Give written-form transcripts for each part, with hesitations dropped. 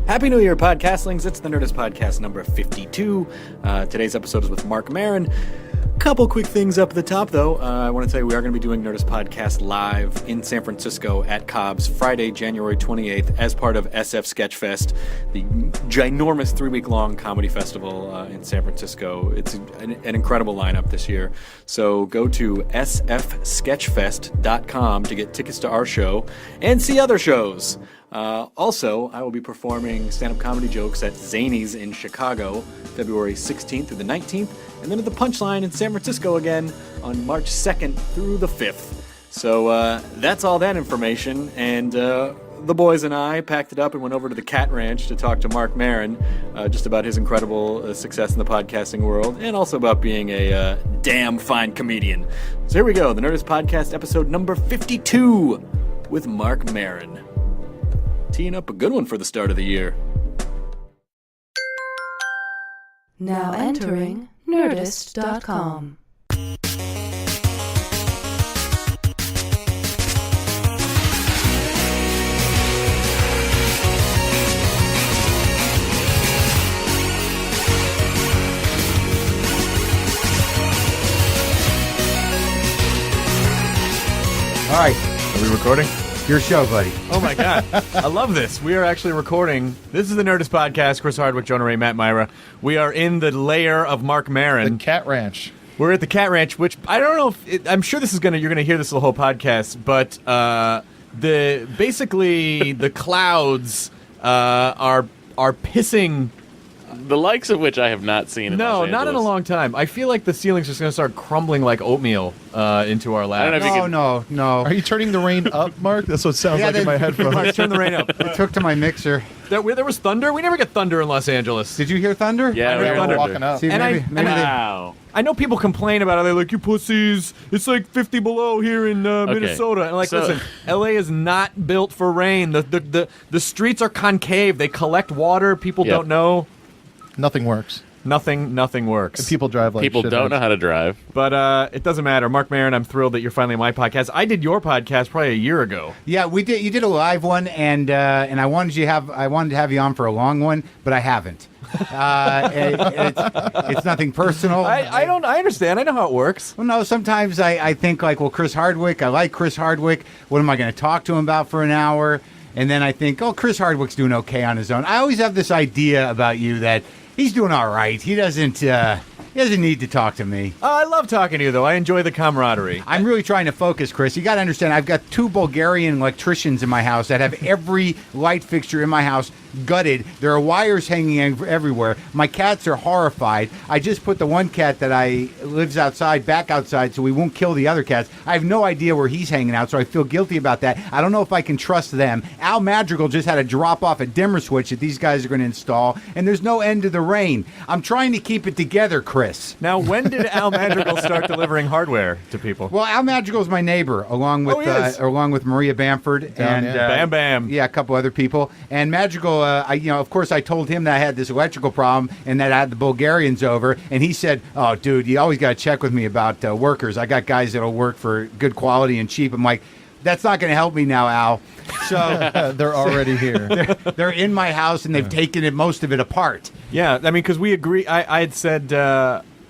Happy New Year, podcastlings. It's the Nerdist Podcast number 52. Today's episode is with Marc Maron. Couple quick things up at the top, though. I want to tell you we are going to be doing Nerdist Podcast live in San Francisco at Cobb's Friday, January 28th as part of SF Sketchfest, the ginormous 3-week-long comedy festival in San Francisco. It's an incredible lineup this year. So go to sfsketchfest.com to get tickets to our show and see other shows. Also, I will be performing stand-up comedy jokes at Zany's in Chicago, February 16th through the 19th, and then at the Punchline in San Francisco again on March 2nd through the 5th. So that's all that information, and the boys and I packed it up and went over to the Cat Ranch to talk to Marc Maron just about his incredible success in the podcasting world, and also about being a damn fine comedian. So here we go, the Nerdist Podcast episode number 52 with Marc Maron. Teeing up a good one for the start of the year. Now entering Nerdist.com. All right, Are we recording? your show, buddy. Oh my God. I love this. We are actually recording. This is the Nerdist Podcast. Chris Hardwick, Jonah Ray, Matt Myra. We are in the lair of Marc Maron. The Cat Ranch. We're at the Cat Ranch, which I don't know if I'm sure this is you're gonna hear this the whole podcast, but basically the clouds are pissing. The likes of which I have not seen in Los Angeles. Not in a long time. I feel like the ceiling's just going to start crumbling like oatmeal into our lap. I don't know if you can... No. Are you turning the rain up, Mark? That's what it sounds like in my headphones. Mark, turn the rain up. I took to my mixer. There was thunder? We never get thunder in Los Angeles. Did you hear thunder? Yeah, I heard we were thunder. walking up. See, And maybe Wow. I know people complain about it. They're like, you pussies, it's like 50 below here in Minnesota. And I'm like, listen, LA is not built for rain. The streets are concave. They collect water. People Yep. don't know. Nothing works. Nothing works. And people drive like People don't know how to drive. But it doesn't matter. Marc Maron, I'm thrilled that you're finally on my podcast. I did your podcast probably a year ago. Yeah, we did. You did a live one, and I wanted to have you on for a long one, but I haven't. It's nothing personal. I understand. I know how it works. Well, no, sometimes I think like, well, Chris Hardwick, I like Chris Hardwick. What am I going to talk to him about for an hour? And then I think, oh, Chris Hardwick's doing okay on his own. I always have this idea about you that he's doing all right. He doesn't need to talk to me. Oh, I love talking to you, though. I enjoy the camaraderie. I'm really trying to focus, Chris. You got to understand, I've got 2 Bulgarian electricians in my house that have every light fixture in my house gutted. There are wires hanging everywhere. My cats are horrified. I just put the one cat that lives outside back outside so we won't kill the other cats. I have no idea where he's hanging out, so I feel guilty about that. I don't know if I can trust them. Al Madrigal just had to drop off a dimmer switch that these guys are going to install, and there's no end to the rain. I'm trying to keep it together, Chris. Now, when did Al Madrigal start delivering hardware to people? Well, Al Madrigal's my neighbor, along with Maria Bamford and Bam Bam. Yeah, a couple other people. And Madrigal, of course, I told him that I had this electrical problem and that I had the Bulgarians over, and he said, "Oh, dude, you always got to check with me about workers. I got guys that'll work for good quality and cheap." I'm like, that's not going to help me now, Al. So They're already here. they're in my house and they've taken most of it apart. Yeah, I mean, because we agree. I had said,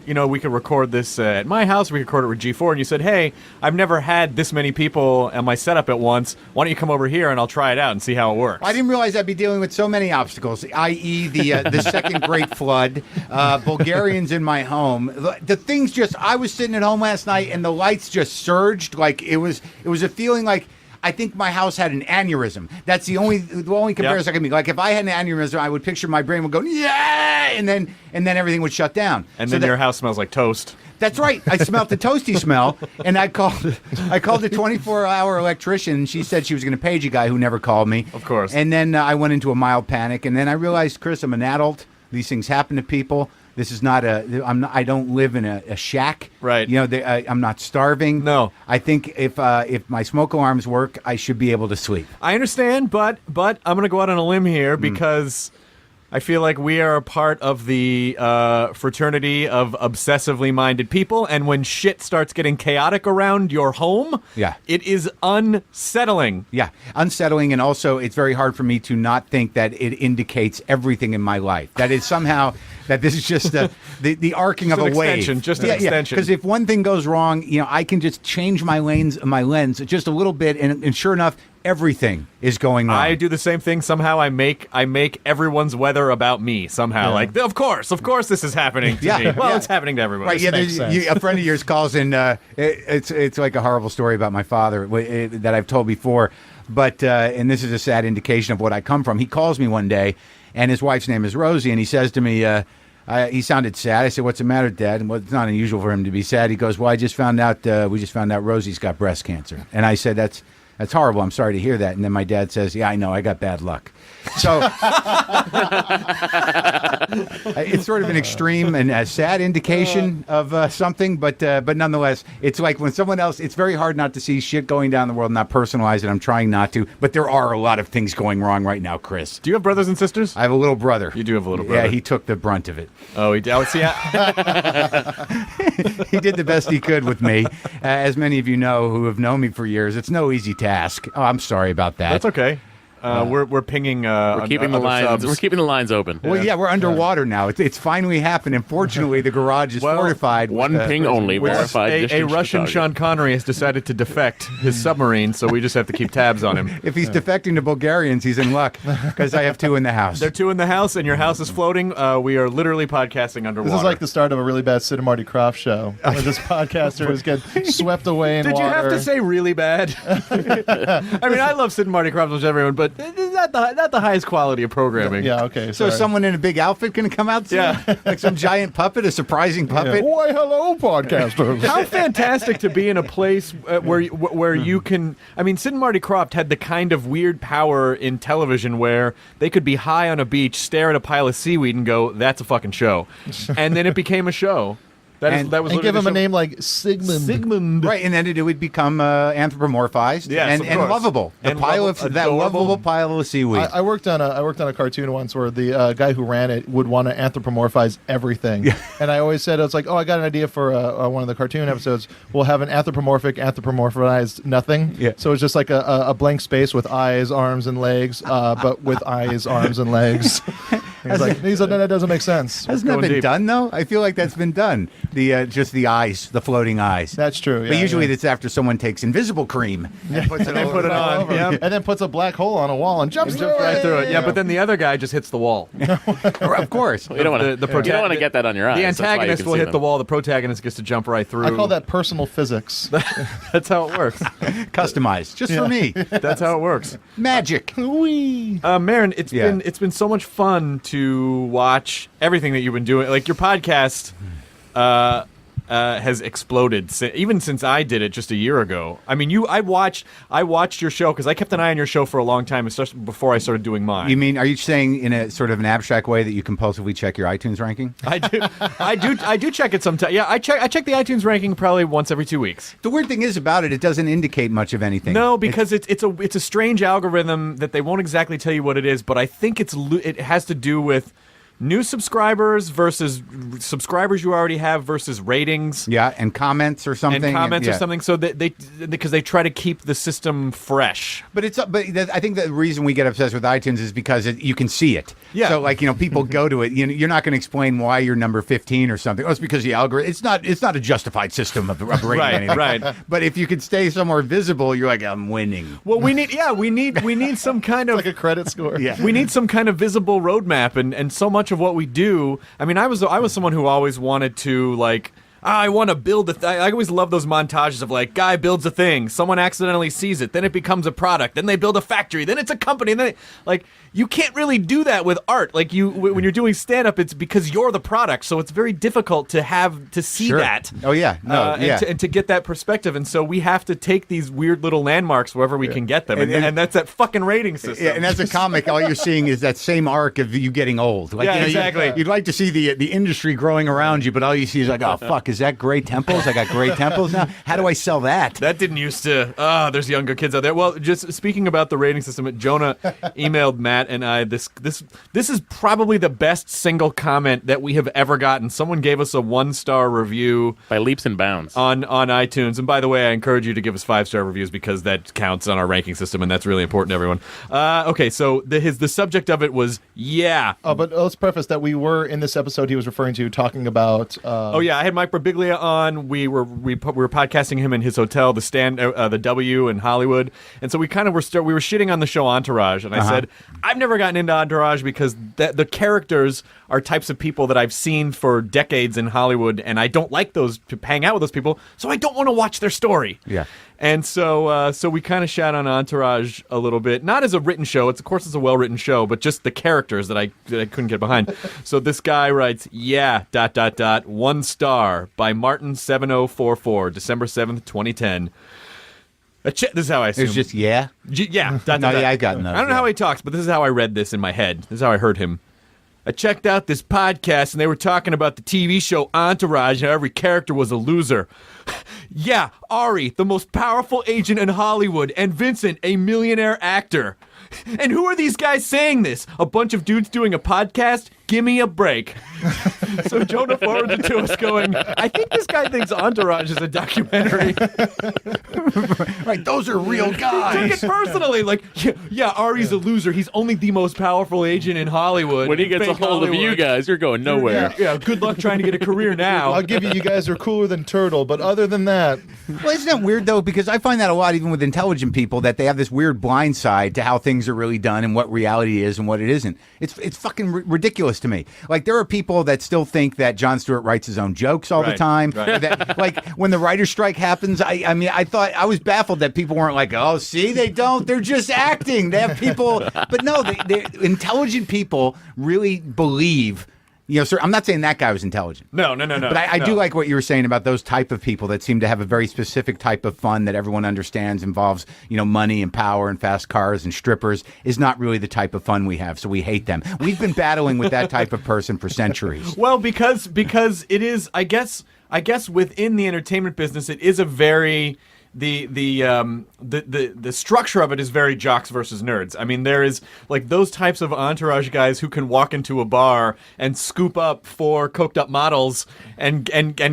we could record this at my house. We could record it with G4. And you said, hey, I've never had this many people on my setup at once. Why don't you come over here and I'll try it out and see how it works? I didn't realize I'd be dealing with so many obstacles, i.e. the second great flood, Bulgarians in my home. The things I was sitting at home last night and the lights just surged. Like it was a feeling like I think my house had an aneurysm. That's the only comparison I can make. Like if I had an aneurysm, I would picture my brain would go, yeah, and then everything would shut down. And then your house smells like toast. That's right. I smelled the toasty smell, and I called the 24-hour electrician, and she said she was going to page a guy who never called me. Of course. And then I went into a mild panic, and then I realized, Chris, I'm an adult. These things happen to people. This is not I don't live in a shack. Right. I'm not starving. No. I think if my smoke alarms work, I should be able to sleep. I understand, but I'm going to go out on a limb here because I feel like we are a part of the fraternity of obsessively minded people, and when shit starts getting chaotic around your home, it is unsettling. Yeah, unsettling, and also it's very hard for me to not think that it indicates everything in my life. That is somehow that this is just the arcing of a wave. Just an extension. Because if one thing goes wrong, I can just change my lens just a little bit, and sure enough, everything is going wrong. I do the same thing. Somehow I make everyone's weather about me. Somehow, like of course this is happening to me. Well, it's happening to everybody. Right? Yeah. A friend of yours calls in. It's like a horrible story about my father that I've told before, but and this is a sad indication of what I come from. He calls me one day, and his wife's name is Rosie, and he says to me. He sounded sad. I said, "What's the matter, Dad?" And it's not unusual for him to be sad. He goes, "Well, we just found out Rosie's got breast cancer." And I said, "That's horrible. I'm sorry to hear that." And then my dad says, "Yeah, I know. I got bad luck." So it's sort of an extreme and a sad indication of something, but nonetheless, it's like when someone else. It's very hard not to see shit going down in the world, and not personalize it. I'm trying not to, but there are a lot of things going wrong right now, Chris. Do you have brothers and sisters? I have a little brother. You do have a little brother. Yeah, he took the brunt of it. Oh, he did. He did the best he could with me. As many of you know who have known me for years, it's no easy task. Oh, I'm sorry about that. That's okay. We're pinging. We're keeping the lines. Subs. We're keeping the lines open. Well, yeah, we're underwater now. It's finally happened, and fortunately, the garage is fortified. One ping only. Verified. A Russian Sean Connery has decided to defect his submarine, so we just have to keep tabs on him. If he's defecting to Bulgarians, he's in luck because I have 2 in the house. There are 2 in the house, and your house is floating. We are literally podcasting underwater. This is like the start of a really bad Sid and Marty Krofft show, where this podcaster is getting swept away in Did water. you have to say really bad? I mean, I love Sid and Marty Krofft, which everyone, but it's not the highest quality of programming. Yeah, okay. So is someone in a big outfit going to come out soon? Yeah. Like some giant puppet, a surprising puppet? Yeah. Why, hello, podcasters. How fantastic to be in a place where you can... I mean, Sid and Marty Krofft had the kind of weird power in television where they could be high on a beach, stare at a pile of seaweed, and go, that's a fucking show. And then it became a show. That was and give him a name like Sigmund. Right, and then it would become anthropomorphized yes, and lovable. That lovable pile of seaweed. I worked on a cartoon once where the guy who ran it would want to anthropomorphize everything. Yeah. And I always said, I was like, I got an idea for one of the cartoon episodes. We'll have an anthropomorphized nothing. Yeah. So it's just like a blank space with eyes, arms, and legs, but with eyes, arms, and legs. He's like, that doesn't make sense. Hasn't that been done, though? I feel like that's been done. Just the eyes, the floating eyes. That's true. Yeah, but usually it's after someone takes invisible cream and puts it, put it on. Yep. And then puts a black hole on a wall and jumps right through it. Yeah, but then the other guy just hits the wall. Of course. You don't want to get that on your eyes. The antagonist will hit the wall. The protagonist gets to jump right through. I call that personal physics. That's how it works. Customized, just for me. That's how it works. Magic. Maron, it's been so much fun to watch everything that you've been doing. Like your podcast has exploded even since I did it just a year ago. I mean, I watched your show because I kept an eye on your show for a long time, especially before I started doing mine. You mean, are you saying in a sort of an abstract way that you compulsively check your iTunes ranking? I do check it sometimes. Yeah, I check the iTunes ranking probably once every 2 weeks. The weird thing is about it doesn't indicate much of anything. No, because it's a strange algorithm that they won't exactly tell you what it is, but I think it has to do with new subscribers versus subscribers you already have versus ratings. Yeah, and comments or something. Or something. So because they try to keep the system fresh. But I think the reason we get obsessed with iTunes is because you can see it. Yeah. So people go to it. You're not going to explain why you're number 15 or something. Oh, it's because the algorithm. It's not a justified system of rating anything. Right. But if you could stay somewhere visible, you're like, I'm winning. Well, we need some kind of like a credit score. Yeah. We need some kind of visible roadmap, and so much of what we do. I mean, I was someone who always wanted to I want to build I always love those montages of guy builds a thing, someone accidentally sees it, then it becomes a product, then they build a factory, then it's a company, and then you can't really do that with art. When you're doing stand-up, it's because you're the product, so it's very difficult to see that. Oh yeah, and to get that perspective, and so we have to take these weird little landmarks wherever we can get them, and that's that fucking rating system. Yeah, and as a comic, all you're seeing is that same arc of you getting old. Exactly. You'd like to see the industry growing around you, but all you see is oh fuck, is Is that gray temples? I got gray temples now. How do I sell that? That didn't used to. There's younger kids out there. Well, just speaking about the rating system, Jonah emailed Matt and I. This is probably the best single comment that we have ever gotten. Someone gave us a 1-star review By leaps and bounds. on iTunes. And by the way, I encourage you to give us 5-star reviews because that counts on our ranking system, and that's really important to everyone. Okay, so the subject of it was But let's preface that we were in this episode he was referring to talking about. I had Mike Birbiglia on. We were podcasting him in his hotel, the W in Hollywood, and so we kind of were shitting on the show Entourage, and I said I've never gotten into Entourage because the characters are types of people that I've seen for decades in Hollywood, and I don't like to hang out with those people, so I don't want to watch their story. Yeah. And so we kind of shat on Entourage a little bit, not as a written show. Of course, it's a well-written show, but just the characters that I couldn't get behind. So this guy writes, 1 star by Martin7044, December 7th, 2010. This is how I assume. It's just yeah. I got no. I don't know how he talks, but this is how I read this in my head. This is how I heard him. I checked out this podcast, and they were talking about the TV show Entourage, and how every character was a loser. Yeah, Ari, the most powerful agent in Hollywood, and Vincent, a millionaire actor. And who are these guys saying this? A bunch of dudes doing a podcast? Give me a break. So Jonah forwarded it to us going, I think this guy thinks Entourage is a documentary. Right, those are real guys. Take it personally. Like, Ari's a loser. He's only the most powerful agent in Hollywood. When he gets a Fake hold of you Hollywood. guys, you're going nowhere. Yeah, good luck trying to get a career now. I'll give you guys are cooler than Turtle, but other than that, Well, isn't that weird, though? Because I find that a lot, even with intelligent people, that they have this weird blind side to how things are really done and what reality is and what it isn't. It's fucking ridiculous to me. Like, there are people that still think that Jon Stewart writes his own jokes all the Right, time. right. That, like, when the writer's strike happens, I mean, I was baffled that people weren't like, oh, see, they don't. They're just acting. They have people. But no, they intelligent people really believe. You know, sir, I'm not saying that guy was intelligent. No. But I do like what you were saying about those type of people that seem to have a very specific type of fun that everyone understands involves, money and power and fast cars and strippers is not really the type of fun we have. So we hate them. We've been battling with that type of person for centuries. Well, because it is, I guess within the entertainment business, it is a very the structure of it is very jocks versus nerds. I mean, there is like those types of Entourage guys who can walk into a bar and scoop up 4 coked up models, and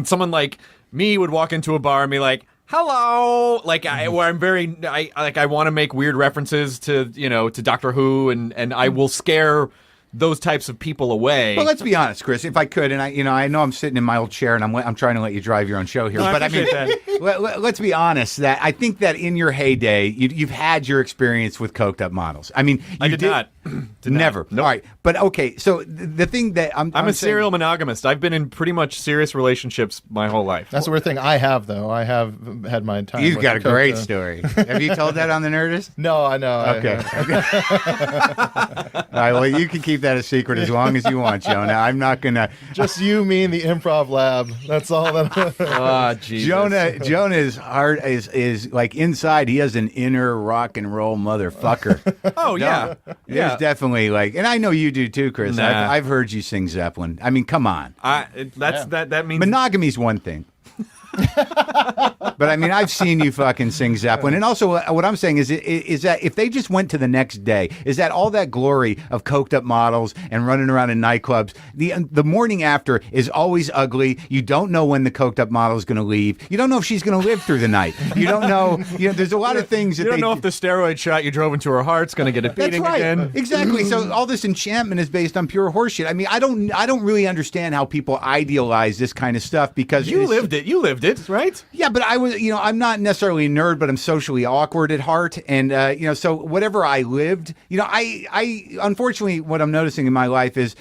someone like me would walk into a bar and be like, hello, where I'm very, I want to make weird references to Doctor Who, and I will scare those types of people away. Well, let's be honest, Chris. If I could, and I know I'm sitting in my old chair, and I'm trying to let you drive your own show here. No, but I mean, appreciate let's be honest. That I think that in your heyday, you've had your experience with coked up models. I mean, I did not. Never. Nope. All right, but okay. So the thing that I'm a saying, serial monogamist. I've been in pretty much serious relationships my whole life. that's the weird thing. I have had my time. You've with got a the great Coke, story. Have you told that on the Nerdist? No, I know. Okay. All right. Well, you can keep that a secret as long as you want, Jonah. I'm not gonna. Just you, me, and the improv lab. That's all that. Ah, Jesus. Jonah's heart is like inside. He has an inner rock and roll motherfucker. Oh yeah, There's definitely like, and I know you do too, Chris. Nah. I've heard you sing Zeppelin. I mean, come on. That means Monogamy's one thing. But I mean, I've seen you fucking sing Zeppelin, and also what I'm saying is that if they just went to the next day, is that all that glory of coked up models and running around in nightclubs, the morning after is always ugly. You don't know when the coked up model is going to leave. You don't know if she's going to live through the night. You don't know. There's a lot of things that you don't know if the steroid shot you drove into her heart's going to get a That's beating right. again. Exactly. So all this enchantment is based on pure horseshit. I mean, I don't really understand how people idealize this kind of stuff because You lived it, right? Yeah, but I was, I'm not necessarily a nerd, but I'm socially awkward at heart, and so whatever I lived, I unfortunately what I'm noticing in my life is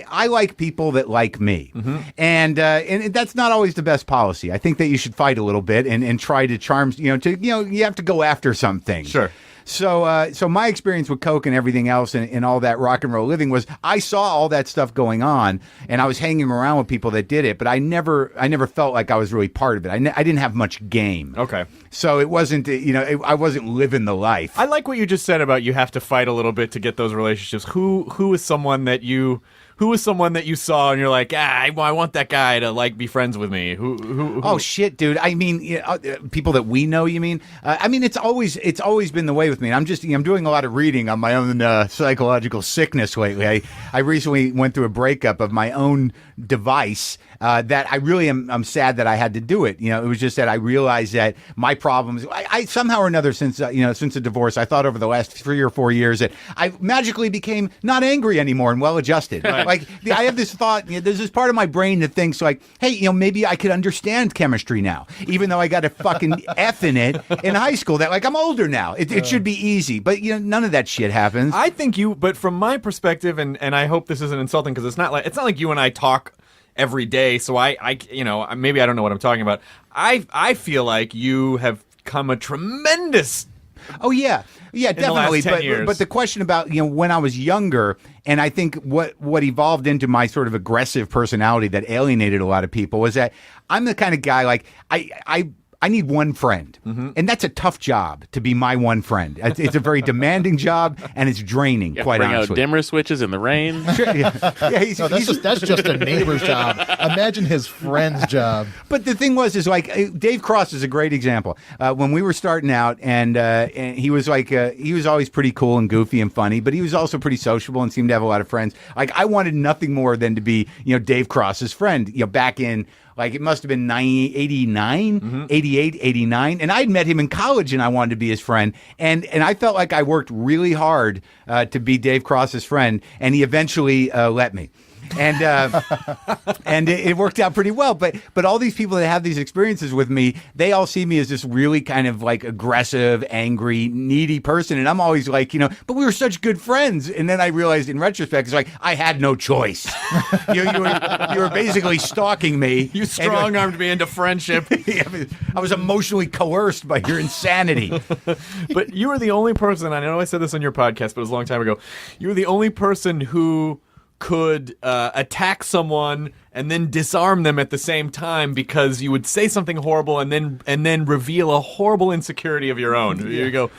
I like people that like me, and that's not always the best policy. I think that you should fight a little bit and try to charm, you have to go after some things. Sure. So my experience with Coke and everything else and all that rock and roll living was I saw all that stuff going on, and I was hanging around with people that did it, but I never felt like I was really part of it. I didn't have much game. Okay. So it wasn't, I wasn't living the life. I like what you just said about you have to fight a little bit to get those relationships. Who is someone that who was someone that you saw and you're like, I want that guy to like be friends with me? Who? Oh shit, dude! I mean, people that we know. You mean? I mean, it's always been the way with me. I'm doing a lot of reading on my own psychological sickness lately. I recently went through a breakup of my own device. That I really I'm sad that I had to do it. It was just that I realized that my problems, I somehow or another since the divorce, I thought over the last 3 or 4 years that I magically became not angry anymore and well adjusted. Right. Like I have this thought, there's this part of my brain that thinks like, hey, maybe I could understand chemistry now, even though I got a fucking F in it in high school. That like I'm older now, it should be easy, but none of that shit happens. I think but from my perspective, and I hope this isn't insulting because it's not like you and I talk every day, so I maybe I don't know what I'm talking about. I feel like you have come a tremendous. Oh yeah, definitely. The last 10 years. But the question about when I was younger, and I think what evolved into my sort of aggressive personality that alienated a lot of people was that I'm the kind of guy like I need one friend, and that's a tough job to be my one friend. It's a very demanding job, and it's draining. Quite bring honestly, out dimmer switches in the rain. Sure, yeah, that's just a neighbor's job. Imagine his friend's job. But the thing is like Dave Cross is a great example. When we were starting out, and he was like he was always pretty cool and goofy and funny, but he was also pretty sociable and seemed to have a lot of friends. Like I wanted nothing more than to be Dave Cross's friend. Back in. Like, it must have been 89, 88, 89. And I'd met him in college, and I wanted to be his friend. And I felt like I worked really hard to be Dave Cross's friend, and he eventually let me. And it worked out pretty well. But all these people that have these experiences with me, they all see me as this really kind of like aggressive, angry, needy person. And I'm always like, but we were such good friends. And then I realized in retrospect, it's like, I had no choice. you were basically stalking me. You strong-armed me into friendship. I was emotionally coerced by your insanity. But you were the only person, I know I said this on your podcast, but it was a long time ago. You were the only person who could attack someone and then disarm them at the same time because you would say something horrible and then reveal a horrible insecurity of your own. You go,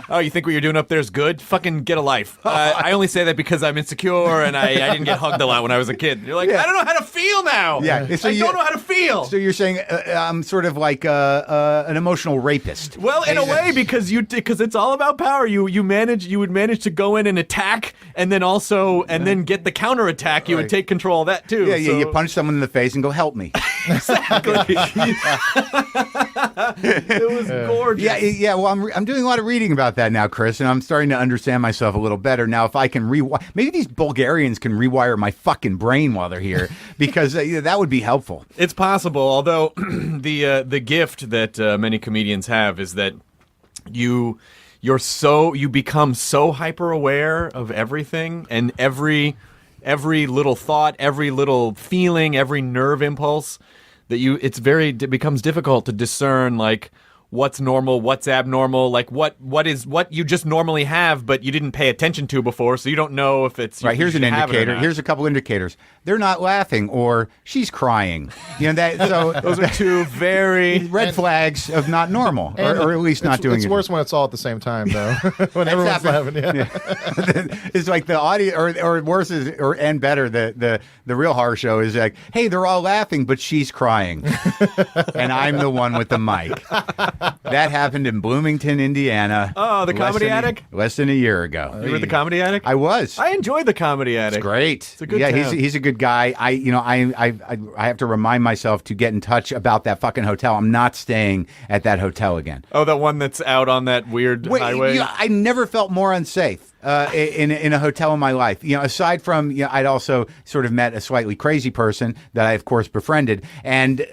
oh, you think what you're doing up there is good? Fucking get a life. I only say that because I'm insecure and I didn't get hugged a lot when I was a kid. You're like, I don't know how to feel now. Yeah, so I don't know how to feel. So you're saying I'm sort of like an emotional rapist. Well, in a way, because it's all about power. You would manage to go in and attack, and then then get the counterattack. You would take control of that too. Yeah, you punch someone in the face and go, help me. Exactly. It was gorgeous. Yeah. Well, I'm doing a lot of reading about that now, Chris, and I'm starting to understand myself a little better now. If I can maybe these Bulgarians can rewire my fucking brain while they're here, because that would be helpful. It's possible. Although the gift that many comedians have is that you become so hyper aware of everything and every little thought, every little feeling, every nerve impulse that it becomes difficult to discern like what's normal, what's abnormal, like what you just normally have but you didn't pay attention to before, so you don't know if it's right. Here's an indicator. Here's a couple indicators. They're not laughing, or she's crying. So those are two very red flags of not normal, or at least not doing it. It's worse when it's all at the same time, though. When everyone's laughing. Yeah. It's like the audio, or worse and better. The real horror show is like, hey, they're all laughing, but she's crying, and I'm the one with the mic. That happened in Bloomington, Indiana. Oh, the Comedy Attic? Less than a year ago. You were at the Comedy Attic? I was. I enjoyed the Comedy Attic. It's great. It's a good town. He's a good guy. I have to remind myself to get in touch about that fucking hotel. I'm not staying at that hotel again. Oh, that one that's out on that weird highway? I never felt more unsafe. In a hotel in my life, aside from, I'd also sort of met a slightly crazy person that I, of course, befriended.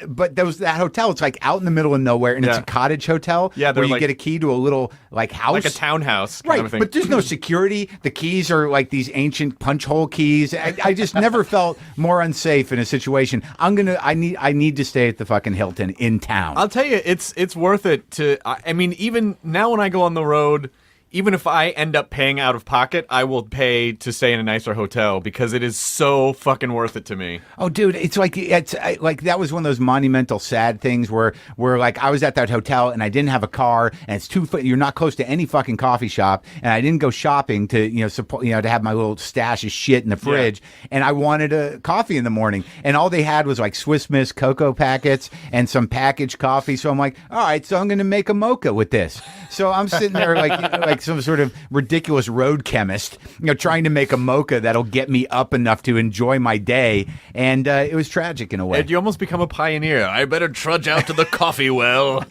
But there was that hotel. It's like out in the middle of nowhere, and it's a cottage hotel. Yeah, where you get a key to a little house, like a townhouse, right? Kind of thing. But there's no security. The keys are like these ancient punch hole keys. I just never felt more unsafe in a situation. I need to stay at the fucking Hilton in town. I'll tell you, it's worth it to. I mean, even now when I go on the road. even if I end up paying out of pocket, I will pay to stay in a nicer hotel because it is so fucking worth it to me. Oh, dude, it's like that was one of those monumental sad things where like I was at that hotel and I didn't have a car and it's you're not close to any fucking coffee shop and I didn't go shopping to to have my little stash of shit in the fridge and I wanted a coffee in the morning and all they had was like Swiss Miss cocoa packets and some packaged coffee. So I'm like, all right, so I'm going to make a mocha with this. So I'm sitting there like some sort of ridiculous road chemist, trying to make a mocha that'll get me up enough to enjoy my day. And it was tragic in a way. And you almost become a pioneer. I better trudge out to the coffee well,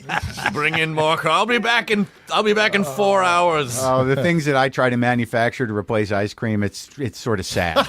bring in more. I'll be back in 4 hours. Oh, the things that I try to manufacture to replace ice cream, it's sort of sad.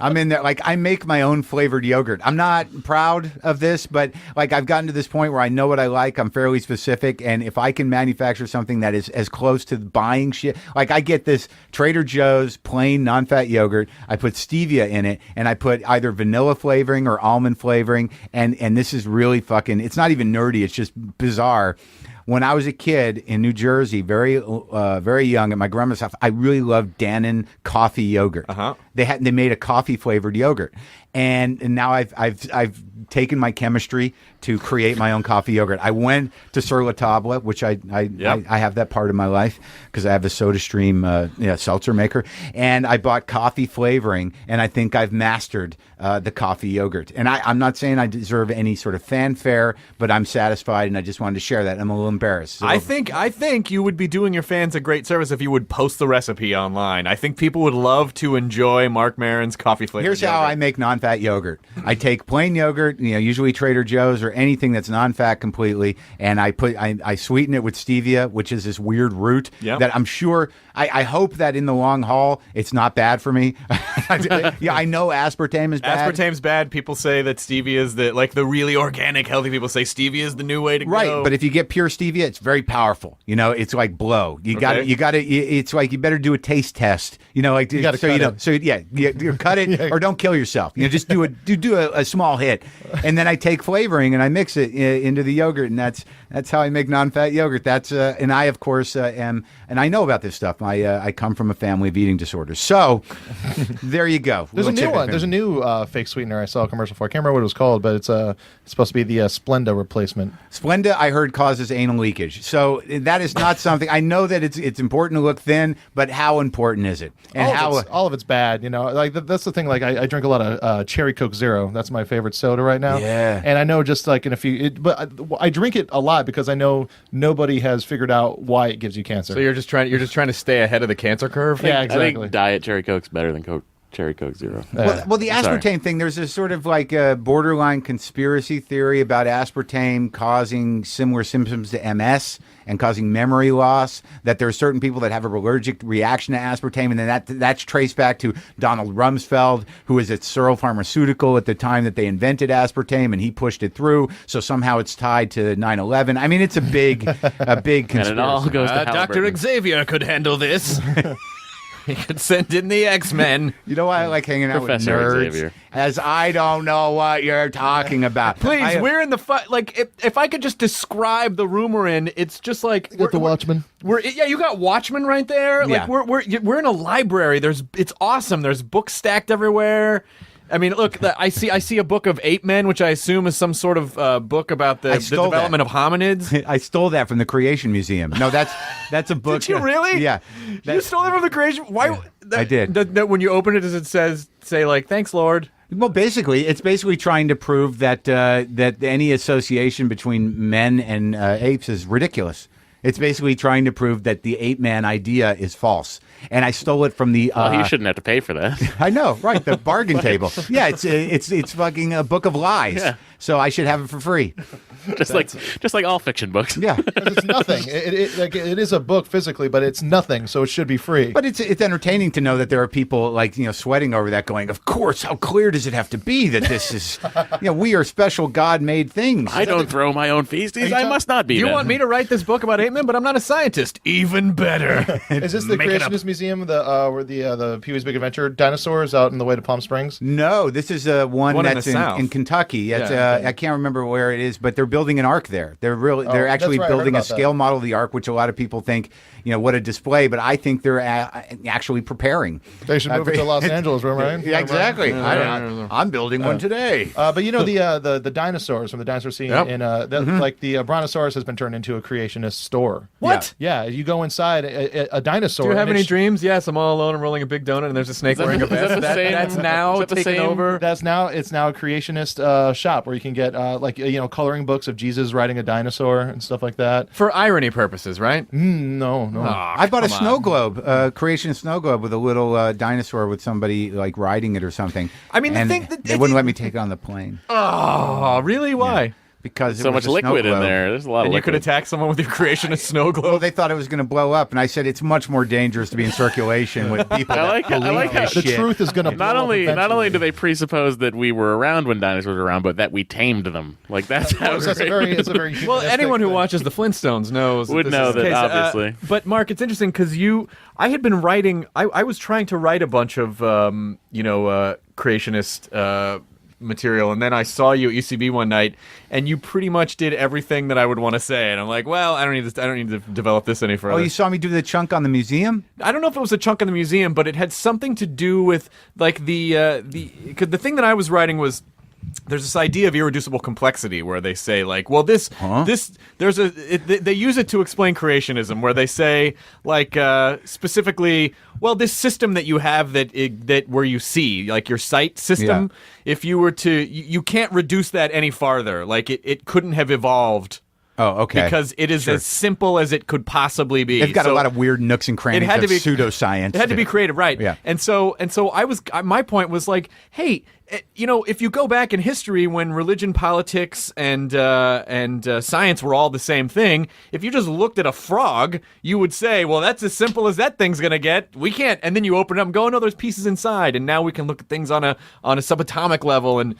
I'm in there, like I make my own flavored yogurt. I'm not proud of this, but like I've gotten to this point where I know what I like. I'm fairly specific, and if I can manufacture something that is as close to buying shit, like I get this Trader Joe's plain non-fat yogurt. I put stevia in it, and I put either vanilla flavoring or almond flavoring, and this is really fucking. It's not even nerdy. It's just bizarre. When I was a kid in New Jersey, very young, at my grandma's house, I really loved Dannon coffee yogurt. They made a coffee flavored yogurt, and now I've taken my chemistry to create my own coffee yogurt. I went to Sur La Table, which I have that part of my life because I have a SodaStream seltzer maker, and I bought coffee flavoring, and I think I've mastered the coffee yogurt. And I'm not saying I deserve any sort of fanfare, but I'm satisfied, and I just wanted to share that. I'm a little embarrassed. So, I think you would be doing your fans a great service if you would post the recipe online. I think people would love to enjoy Marc Maron's coffee flavored Here's yogurt. how I make non-fat yogurt. I take plain yogurt, usually Trader Joe's or anything that's non-fat completely, and I sweeten it with stevia, which is this weird root that I'm sure. I hope that in the long haul it's not bad for me. I know aspartame is bad. Aspartame's bad. People say that stevia is the really organic, healthy people say stevia is the new way to go. Right, but if you get pure stevia, it's very powerful. It's like blow. You got to. It's like you better do a taste test. You got to cut it. You cut it or don't kill yourself. Just do a small hit, and then I take flavoring and I mix it into the yogurt, and that's how I make non-fat yogurt. That's and I of course am, and I know about this stuff. I come from a family of eating disorders, so there you go. There's a new one. There's a new fake sweetener I saw a commercial for. I can't remember what it was called, but it's supposed to be the Splenda replacement. Splenda, I heard, causes anal leakage. So that is not something. I know that it's important to look thin, but how important is it? And all of it's bad. Like that's the thing. Like I drink a lot of Cherry Coke Zero. That's my favorite soda right now. Yeah. And I know just like in a few, but I drink it a lot because I know nobody has figured out why it gives you cancer. So you're just trying to stay ahead of the cancer curve. Yeah, I exactly. think Diet Cherry Coke's better than Cherry Coke Zero. Well, the aspartame thing, there's a sort of like a borderline conspiracy theory about aspartame causing similar symptoms to MS and causing memory loss, that there are certain people that have a allergic reaction to aspartame, and then that's traced back to Donald Rumsfeld, who was at Searle Pharmaceutical at the time that they invented aspartame, and he pushed it through, so somehow it's tied to 9/11. I mean, it's a big conspiracy. And it all goes to Dr. Halliburton. Xavier could handle this. He could send in the X-Men. You know why I like hanging out Professor with nerds? Xavier. As I don't know what you're talking about. Please, we're in the like. If I could just describe the room we're in, it's just like You got the Watchmen. You got Watchmen right there. Like Yeah. we're in a library. It's awesome. There's books stacked everywhere. I mean, look, I see a book of Ape Men, which I assume is some sort of book about the development of hominids. I stole that from the Creation Museum. No, that's a book. Did you really? Yeah. You stole it from the Creation. Why? Yeah, I did. When you open it, does it say like "Thanks, Lord"? Well, it's basically trying to prove that any association between men and apes is ridiculous. It's basically trying to prove that the ape man idea is false. And I stole it from the. Well, you shouldn't have to pay for that. I know, right? The bargain table. Yeah, it's fucking a book of lies. Yeah. So I should have it for free. just like all fiction books. Yeah. It's nothing. It is a book physically, but it's nothing, so it should be free. But it's entertaining to know that there are people like sweating over that, going, "Of course, how clear does it have to be that this is, we are special God-made things." I don't throw my own feces. I must not be. You then. want me to write this book about ape men, but I'm not a scientist. Even better. Is this the Make it up. Creationist Museum, where the Pee-wee's Big Adventure dinosaurs out in the way to Palm Springs? No, this is one in that's the South. in Kentucky. It's, Yeah. I can't remember where it is, but they're building an ark there. They're actually that's right, I heard building a about that. scale model of the ark, which a lot of people think, what a display. But I think they're actually preparing. They should move it to Los Angeles, right? Yeah, exactly. I'm building one today. But the dinosaurs from the dinosaur scene in like the Brontosaurus has been turned into a creationist store. What? Yeah, you go inside a dinosaur. Do you have and any it's- dreams? Yes, I'm all alone. I'm rolling a big donut, and there's a snake wearing a is that vest. the same- That's now is that the taken same- over. It's now a creationist shop where you can get coloring books of Jesus riding a dinosaur and stuff like that. For irony purposes, right? No. I bought a snow globe, creation snow globe with a little dinosaur with somebody like riding it or something. I mean, the and thing that- they wouldn't let me take it on the plane Oh, really? Why? because it So was much a snow liquid in globe. there. There's a lot of And you liquid. could attack someone with your creationist snow Well, globe. they thought it was going to blow up, and I said it's much more dangerous to be in circulation with people I that like how- believe this The shit. truth is going to Not only do they presuppose that we were around when dinosaurs were around, but that we tamed them. Like that's how It's a great- very Well, humanistic anyone who thing. watches the Flintstones knows Would this know is the that, case. obviously. But Mark, it's interesting because I had been writing. I was trying to write a bunch of creationist material, and then I saw you at UCB one night, and you pretty much did everything that I would want to say, and I'm like, well, I don't need to develop this any further. Oh, you saw me do the chunk on the museum? I don't know if it was a chunk in the museum, but it had something to do with like the thing that I was writing was. There's this idea of irreducible complexity where they say like, well, they use it to explain creationism where they say like specifically, well, this system that you have that where you see like your sight system, if you were to, you can't reduce that any farther. Like it couldn't have evolved. Oh, okay. Because it is as simple as it could possibly be. They've got So a lot of weird nooks and crannies of pseudoscience. It had to be creative, right? Yeah. And so my point was like, hey, if you go back in history when religion, politics, and science were all the same thing, if you just looked at a frog, you would say, well, that's as simple as that thing's gonna get. We can't. And then you open it up and go, oh, no, there's pieces inside, and now we can look at things on a subatomic level, and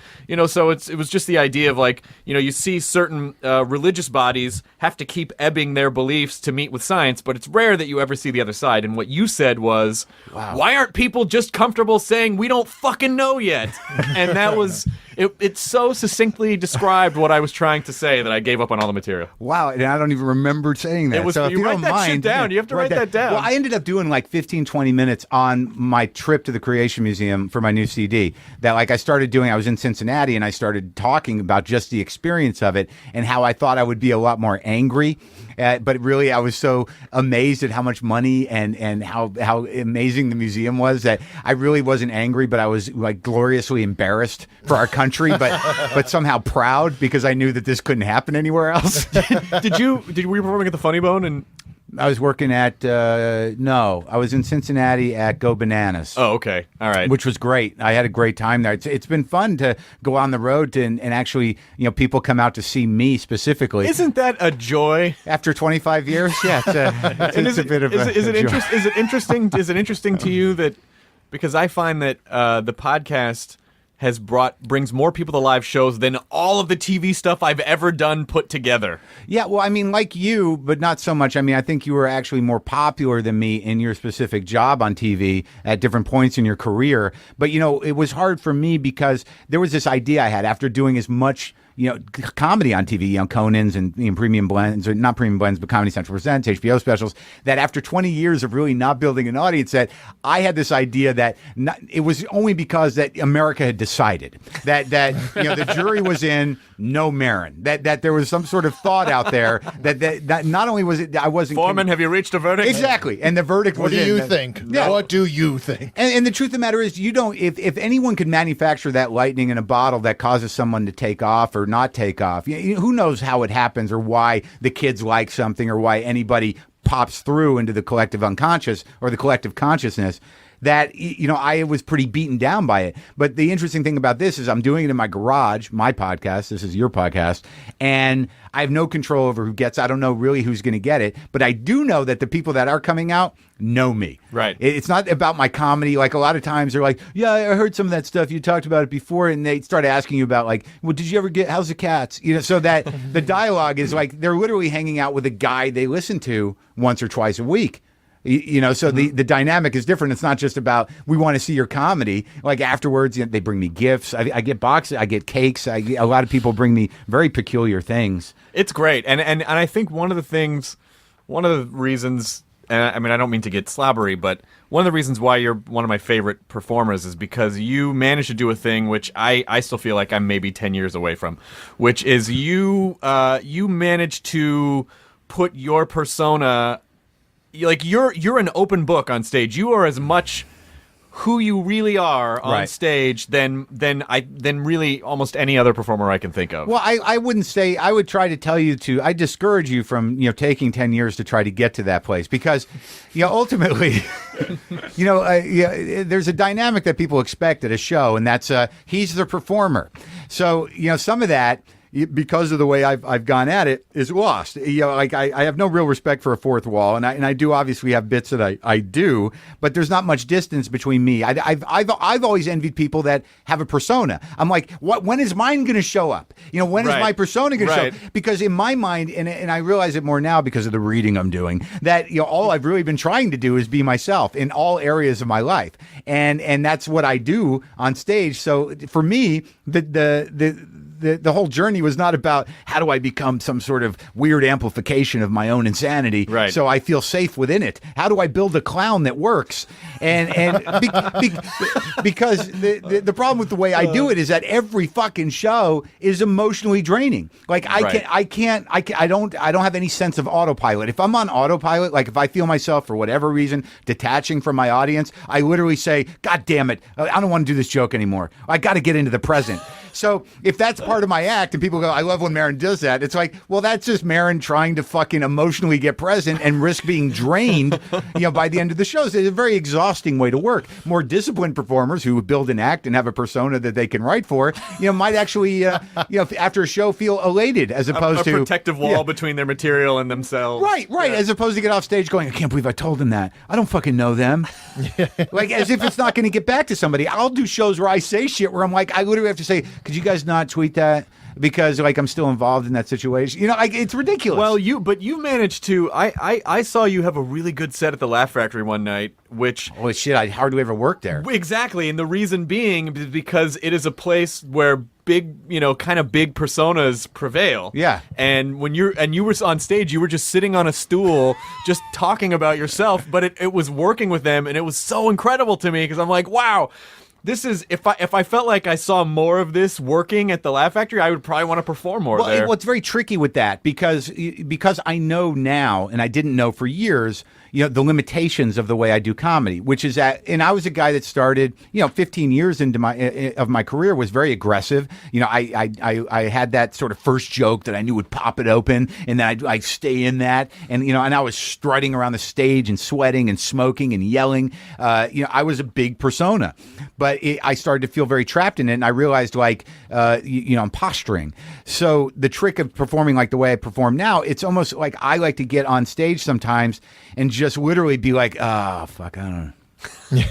so it was just the idea of like, you see certain religious bodies have to keep ebbing their beliefs to meet with science, but it's rare that you ever see the other side. And what you said was, why aren't people just comfortable saying we don't fucking know yet? And that was it so succinctly described what I was trying to say that I gave up on all the material. Wow, and I don't even remember saying that. It was- so if you you write don't that shit mind, down. You have to write that down. Well, I ended up doing like 15, 20 minutes on my trip to the Creation Museum for my new CD. That like I started doing, I was in Cincinnati and I started talking about just the experience of it and how I thought I would be a lot more angry. But really, I was so amazed at how much money and how amazing the museum was that I really wasn't angry, but I was like gloriously embarrassed for our country, but somehow proud because I knew that this couldn't happen anywhere else. Were you performing at the Funny Bone? And I was working at I was in Cincinnati at Go Bananas. oh, okay, all right. Which was great. I had a great time there. It's been fun to go on the road and actually, people come out to see me specifically. Isn't that a joy? After 25 years, yeah, it's a bit of a is it joy. interesting? Is it interesting to you that because I find that the podcast brings more people to live shows than all of the TV stuff I've ever done put together. Yeah, well, I mean, like you, but not so much. I mean, I think you were actually more popular than me in your specific job on TV at different points in your career. But, it was hard for me because there was this idea I had after doing as much comedy on TV, Conan's and Premium Blends, or not Premium Blends, but Comedy Central Presents, HBO specials, that after 20 years of really not building an audience, that I had this idea that it was only because that America had decided that the jury was in, no Maron, that there was some sort of thought out there that not only was it, I wasn't... Foreman, have you reached a verdict? Exactly, and the verdict was What do in. you think? Yeah. What do you think? And the truth of the matter is, you don't. If anyone could manufacture that lightning in a bottle that causes someone to take off or not take off, who knows how it happens or why the kids like something or why anybody pops through into the collective unconscious or the collective consciousness. That, I was pretty beaten down by it. But the interesting thing about this is I'm doing it in my garage, my podcast. This is your podcast. And I have no control over who gets. I don't know really who's going to get it. But I do know that the people that are coming out know me. Right. It's not about my comedy. Like a lot of times they're like, yeah, I heard some of that stuff. You talked about it before. And they start asking you about like, well, did you ever how's the cats? So that the dialogue is like they're literally hanging out with a guy they listen to once or twice a week. So the dynamic is different. It's not just about we want to see your comedy. Like afterwards, they bring me gifts. I get boxes. I get cakes. A lot of people bring me very peculiar things. It's great, and I think one of the reasons, and I mean I don't mean to get slobbery, but one of the reasons why you're one of my favorite performers is because you managed to do a thing which I still feel like I'm maybe 10 years away from, which is you managed to put your persona, like you're an open book on stage. You are as much who you really are on stage than really almost any other performer I can think of. Well, I wouldn't say. I would try to tell you I discourage you from taking 10 years to try to get to that place, because ultimately there's a dynamic that people expect at a show, and that's he's the performer. So some of that, because of the way I've gone at it, is lost. Like I have no real respect for a fourth wall, and I do obviously have bits that I do, but there's not much distance between me. I've always envied people that have a persona. I'm like, when is mine going to show up? When is my persona going to show up? Because in my mind, and I realize it more now because of the reading I'm doing, that all I've really been trying to do is be myself in all areas of my life, and that's what I do on stage. So for me, the whole journey was not about how do I become some sort of weird amplification of my own insanity, so I feel safe within it. How do I build a clown that works? Because the problem with the way I do it is that every fucking show is emotionally draining. Like I don't have any sense of autopilot. If I'm on autopilot, like if I feel myself for whatever reason detaching from my audience, I literally say, God damn it, I don't want to do this joke anymore. I got to get into the present. So if that's part of my act and people go, I love when Maron does that, it's like, well, that's just Maron trying to fucking emotionally get present and risk being drained by the end of the show. So it's a very exhausting way to work. More disciplined performers who build an act and have a persona that they can write for, might actually, after a show feel elated as opposed to a protective wall between their material and themselves. Right. As opposed to get off stage going, I can't believe I told them that. I don't fucking know them. Like as if it's not going to get back to somebody. I'll do shows where I say shit where I'm like, I literally have to say, could you guys not tweet that? Because I'm still involved in that situation. It's ridiculous. Well, you managed to. I saw you have a really good set at the Laugh Factory one night, which holy shit, I hardly ever worked there. Exactly, and the reason being is because it is a place where big personas prevail. Yeah. And when you were on stage, you were just sitting on a stool, just talking about yourself, but it was working with them, and it was so incredible to me because I'm like, wow. This is if I felt like I saw more of this working at the Laugh Factory, I would probably want to perform more there. Well, it's very tricky with that because I know now, and I didn't know for years, the limitations of the way I do comedy, which is that, and I was a guy that started, 15 years into my career was very aggressive. I had that sort of first joke that I knew would pop it open, and then I'd stay in that, and and I was strutting around the stage and sweating and smoking and yelling. I was a big persona, but I started to feel very trapped in it, and I realized I'm posturing. So the trick of performing like the way I perform now, it's almost like I like to get on stage sometimes and just literally be like, oh, fuck, I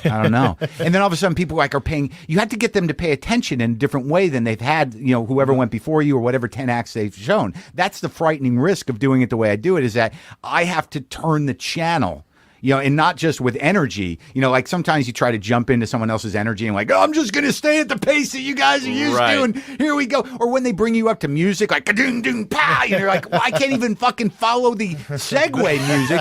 don't know. And then all of a sudden people are paying, you have to get them to pay attention in a different way than they've had, whoever went before you or whatever 10 acts they've shown. That's the frightening risk of doing it the way I do it, is that I have to turn the channel. And not just with energy, like sometimes you try to jump into someone else's energy and like, oh, I'm just going to stay at the pace that you guys are used to, and here we go. Or when they bring you up to music, like, ka-doom, doom, pa, and you're like, well, I can't even fucking follow the segue music.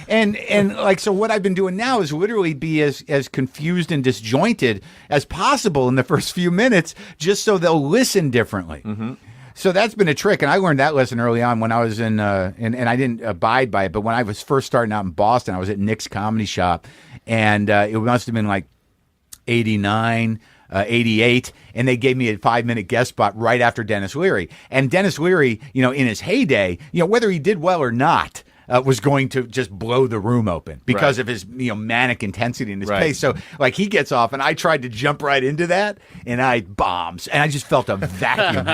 And like, so what I've been doing now is literally be as confused and disjointed as possible in the first few minutes, just so they'll listen differently. Mm-hmm. So that's been a trick, and I learned that lesson early on when I was and I didn't abide by it, but when I was first starting out in Boston, I was at Nick's Comedy Shop, and it must have been like 89, 88, and they gave me a 5-minute guest spot right after Dennis Leary. And Dennis Leary, in his heyday, whether he did well or not, was going to just blow the room open because of his manic intensity in his pace. So like he gets off, and I tried to jump right into that, and I bombs, and I just felt a vacuum.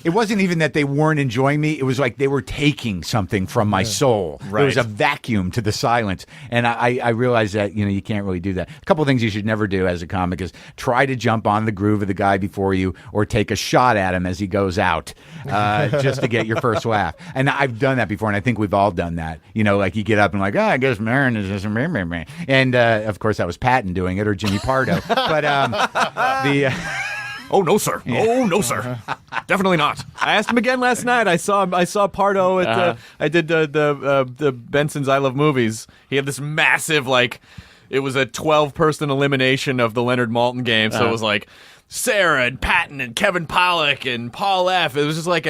It wasn't even that they weren't enjoying me; it was like they were taking something from my soul. There was a vacuum to the silence, and I realized that you can't really do that. A couple of things you should never do as a comic is try to jump on the groove of the guy before you, or take a shot at him as he goes out, just to get your first laugh. And I've done that before, and I think we've all all done that. You know, like you get up and like, I guess Maron is just and of course that was Patton doing it or Jimmy Pardo. But the. Oh no, sir! Oh no, sir! Definitely not. I asked him again last night. I saw Pardo at I did the Benson's I Love Movies. He had this massive it was a 12-person elimination of the Leonard Maltin game. So it was like Sarah and Patton and Kevin Pollak and Paul F. It was just like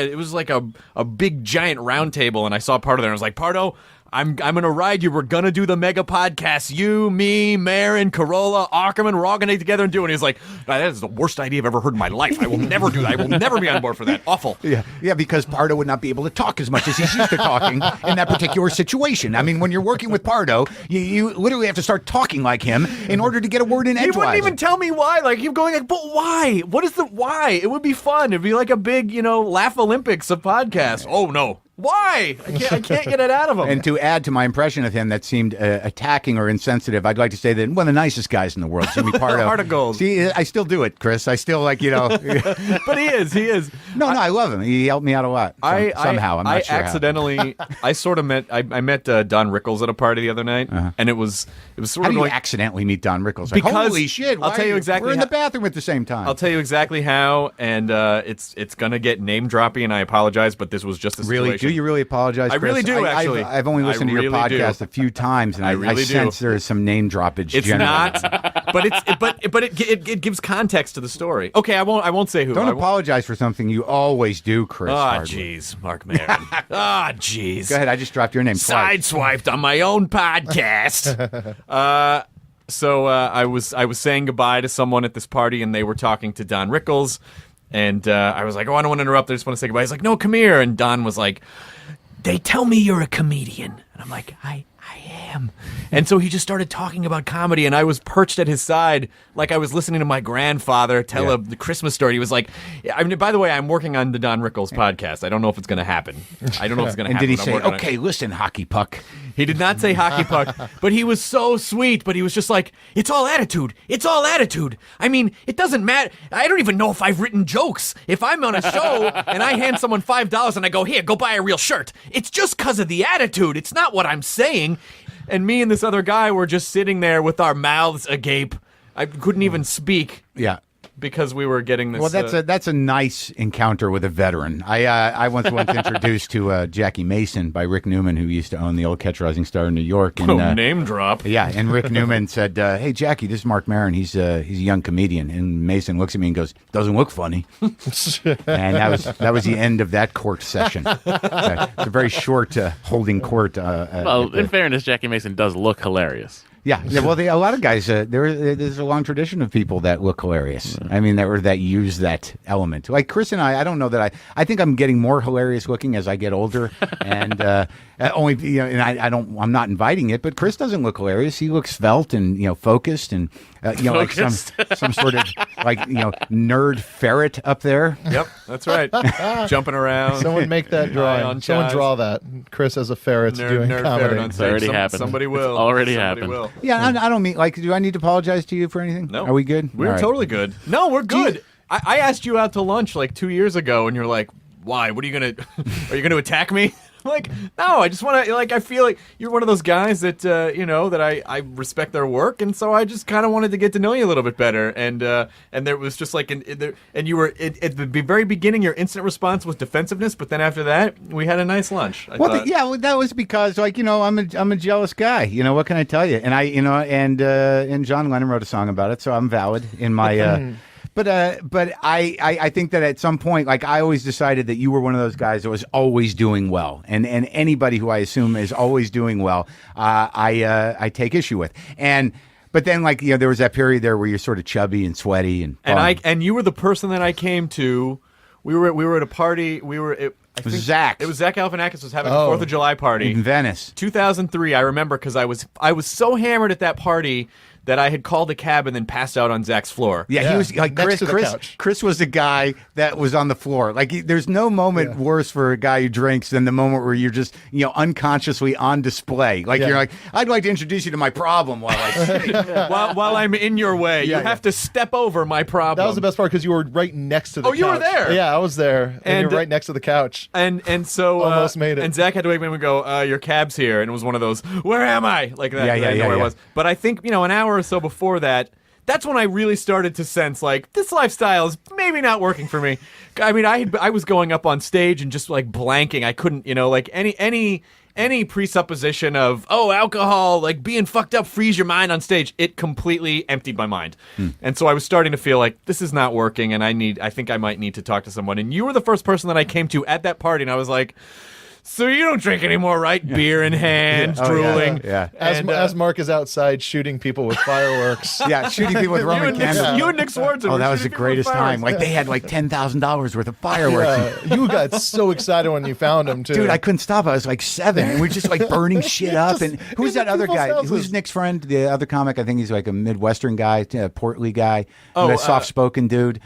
a big giant round table, and I saw Pardo there. And I was like, Pardo, I'm gonna ride you. We're gonna do the mega podcast. You, me, Maron, Carolla, Ackerman. We're all gonna get together and do it. And he's like, that is the worst idea I've ever heard in my life. I will never do that. I will never be on board for that. Awful. Yeah, because Pardo would not be able to talk as much as he's used to talking in that particular situation. I mean, when you're working with Pardo, you literally have to start talking like him in order to get a word in edgewise. He wouldn't even tell me why. Like, he's going like, but why? What is the why? It would be fun. It'd be like a big, laugh Olympics of podcasts. Oh no. Why? I can't get it out of him. And to add to my impression of him that seemed attacking or insensitive, I'd like to say that one of the nicest guys in the world, Jimmy Pardo. Heart of gold. See, I still do it, Chris. I still But he is. No, I love him. He helped me out a lot. Somehow. I'm not sure accidentally, I sort of met Don Rickles at a party the other night, and it was sort How of do you like, accidentally meet Don Rickles? Like, because holy shit! I'll tell you exactly. We're in the bathroom at the same time. I'll tell you exactly how, and it's gonna get name droppy, and I apologize, but this was just a situation. Really? Do you really apologize? I really Chris? do, actually. I've only listened to your really podcast do. a few times, and I really do. sense there is some name droppage. It's generally. not, but it gives context to the story. Okay, I won't say who. Don't apologize for something you always do, Chris. Ah, jeez, Marc Maron. Ah, jeez. Go ahead. I just dropped your name twice. Sideswiped on my own podcast. So I was saying goodbye to someone at this party, and they were talking to Don Rickles, and I was like, oh, I don't want to interrupt. I just want to say goodbye. He's like, no, come here. And Don was like, they tell me you're a comedian. And I'm like, I am. And so he just started talking about comedy, and I was perched at his side like I was listening to my grandfather tell the Christmas story. He was like, I mean, by the way, I'm working on the Don Rickles podcast. I don't know if it's going to happen. I don't know if it's going to happen. And did he say, okay, listen, hockey puck? He did not say hockey puck, but he was so sweet, but he was just like, it's all attitude. It's all attitude. I mean, it doesn't matter. I don't even know if I've written jokes. If I'm on a show and I hand someone $5 and I go, here, go buy a real shirt, it's just because of the attitude. It's not what I'm saying. And me and this other guy were just sitting there with our mouths agape. I couldn't even speak. Yeah. Because we were getting this. Well, that's a nice encounter with a veteran. I was once introduced to Jackie Mason by Rick Newman, who used to own the old Catch Rising Star in New York. And, name drop. Yeah, and Rick Newman said, "Hey Jackie, this is Marc Maron. He's a young comedian." And Mason looks at me and goes, "Doesn't look funny." And that was the end of that court session. It's a very short holding court. Well, in fairness, Jackie Mason does look hilarious. Yeah, well, a lot of guys. There's a long tradition of people that look hilarious. I mean, that use that element. Like Chris and I don't know that I think I'm getting more hilarious looking as I get older, and only and I'm not inviting it, but Chris doesn't look hilarious. He looks svelte and focused and like some sort of nerd ferret up there. Yep, that's right. Jumping around. Someone make that drawing. Someone draw that. Chris as a ferret doing nerd comedy. Ferret on stage. Already happened. Somebody will. It's already Somebody happened. Will. Yeah, I don't mean do I need to apologize to you for anything? No. Are we good? We're All right. totally good. No, we're good. I asked you out to lunch like 2 years ago, and you're like, why? What are you gonna? Are you gonna attack me? I'm like, no, I just want to. Like, I feel like you're one of those guys that that I respect their work, and so I just kind of wanted to get to know you a little bit better. And there was just like, and you were at the very beginning, your instant response was defensiveness, but then after that, we had a nice lunch. That was because I'm a jealous guy. What can I tell you? And and John Lennon wrote a song about it, so I'm valid in my. But I think that at some point, like I always decided that you were one of those guys that was always doing well, and anybody who I assume is always doing well, I take issue with. But then there was that period there where you're sort of chubby and sweaty and you were the person that I came to. We were at a party. It was Zach Galifianakis was having a 4th of July party in Venice, 2003. I remember because I was so hammered at that party that I had called a cab and then passed out on Zach's floor. Yeah, he was like next to the Chris. couch. Chris was the guy that was on the floor. Like, there's no moment worse for a guy who drinks than the moment where you're just, unconsciously on display. Like you're like, I'd like to introduce you to my problem while I sleep. while I'm in your way, you have to step over my problem. That was the best part because you were right next to the couch. you were there? Yeah, I was there. And you were right next to the couch. And so Almost made it. And Zach had to wake me up and go, your cab's here. And it was one of those, where am I? Like that. I didn't know where it was. But I think, an hour or so before that, that's when I really started to sense, like, this lifestyle is maybe not working for me. I mean, I was going up on stage and just, like, blanking. I couldn't, like, any presupposition of, alcohol, like, being fucked up frees your mind on stage, it completely emptied my mind. And so I was starting to feel like, this is not working, and I think I might need to talk to someone. And you were the first person that I came to at that party, and I was like, so you don't drink anymore, right? Beer in hand, drooling. Yeah. As Mark is outside shooting people with fireworks. Shooting people with Roman candles. You and Nick Swartzen. Oh, that was the greatest time. Like, they had like $10,000 worth of fireworks. You got so excited when you found him, too. Dude, I couldn't stop. I was like 7, and we're just like burning shit up. And who's that other guy? houses. Who's Nick's friend? The other comic? I think he's like a Midwestern guy, portly guy, a soft-spoken dude.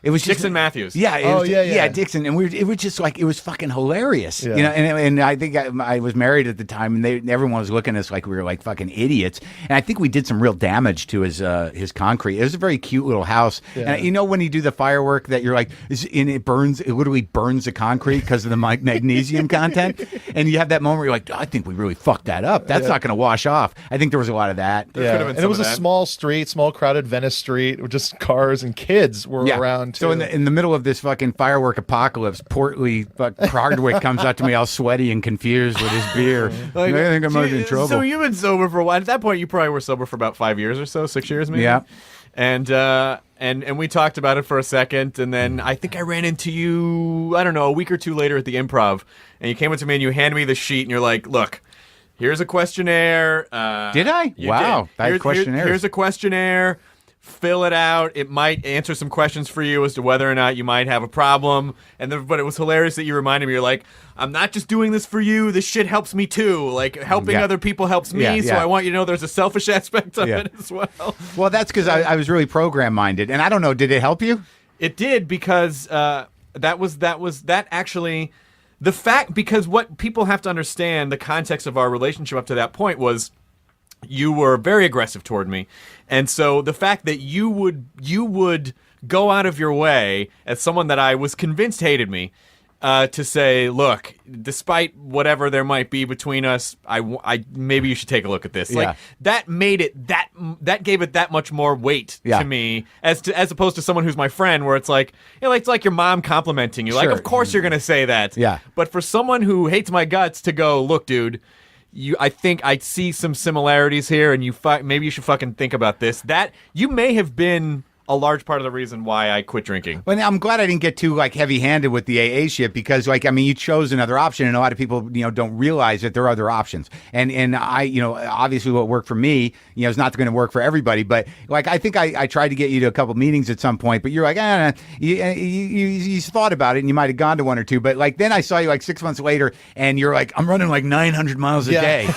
It was just, Dixon Matthews. Yeah, Dixon, and it was just like, it was fucking hilarious, And I think I was married at the time, and everyone was looking at us like we were like fucking idiots. And I think we did some real damage to his concrete. It was a very cute little house, and when you do the firework that you're like, it literally burns the concrete because of the magnesium content, and you have that moment where you're like, I think we really fucked that up. That's not going to wash off. I think there was a lot of that. And it was a small street, small crowded Venice street, with just cars and kids were around. So in the middle of this fucking firework apocalypse, portly Hardwick comes up to me all sweaty and confused with his beer. I think I might be in trouble. So you've been sober for a while. At that point, you probably were sober for about 5 years or so, 6 years maybe. Yeah. And we talked about it for a second, and then I think I ran into you, I don't know, a week or two later at the Improv, and you came up to me and you handed me the sheet, and you're like, look, here's a questionnaire. Did I? Wow. Here's a questionnaire. Fill it out. It might answer some questions for you as to whether or not you might have a problem. But it was hilarious that you reminded me. You're like, I'm not just doing this for you. This shit helps me too. Like, helping other people helps me. So I want you to know there's a selfish aspect of it as well. Well, that's because I was really program minded, and I don't know. Did it help you? It did, because that actually the fact, because what people have to understand, the context of our relationship up to that point was, you were very aggressive toward me, and so the fact that you would go out of your way as someone that I was convinced hated me, to say, look, despite whatever there might be between us, I maybe you should take a look at this. Like, that made it that gave it that much more weight to me, as opposed to someone who's my friend, where it's like, it's like your mom complimenting you. Sure. Like, of course you're gonna say that. Yeah. But for someone who hates my guts to go, look, dude, I think I see some similarities here, and maybe you should fucking think about this. That you may have been a large part of the reason why I quit drinking. Well, I'm glad I didn't get too heavy-handed with the AA shit, because you chose another option, and a lot of people don't realize that there are other options. And I obviously what worked for me is not going to work for everybody. But I think I tried to get you to a couple meetings at some point, but you're like, you thought about it, and you might have gone to one or two. But then I saw you 6 months later, and you're like, I'm running 900 miles a day.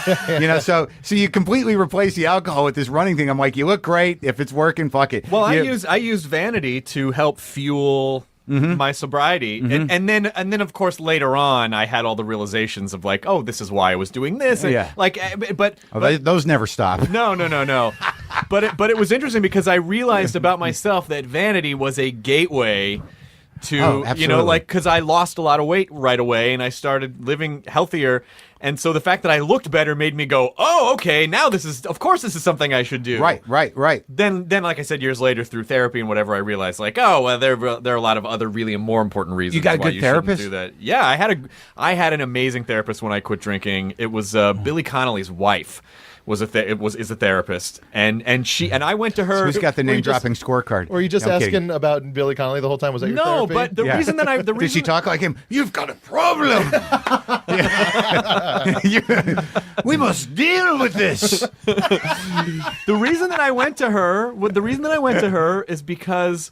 So you completely replaced the alcohol with this running thing. I'm like, you look great. If it's working, fuck it. Well, I used vanity to help fuel my sobriety, and then of course later on I had all the realizations of this is why I was doing this. But those never stop. No. but it was interesting, because I realized about myself that vanity was a gateway to because I lost a lot of weight right away, and I started living healthier. And so the fact that I looked better made me go, oh, okay, now this is something I should do. Right. Then, like I said, years later through therapy and whatever, I realized there are a lot of other really more important reasons. You got a why good therapist? Shouldn't do that. Yeah, I had an amazing therapist when I quit drinking. It was Billy Connolly's wife. Is a therapist, and I went to her. So who's got the name dropping scorecard? Were you just asking about Billy Connolly the whole time? Was that your therapy? No, but the reason that did she talk like him? You've got a problem. We must deal with this. The reason that I went to her is because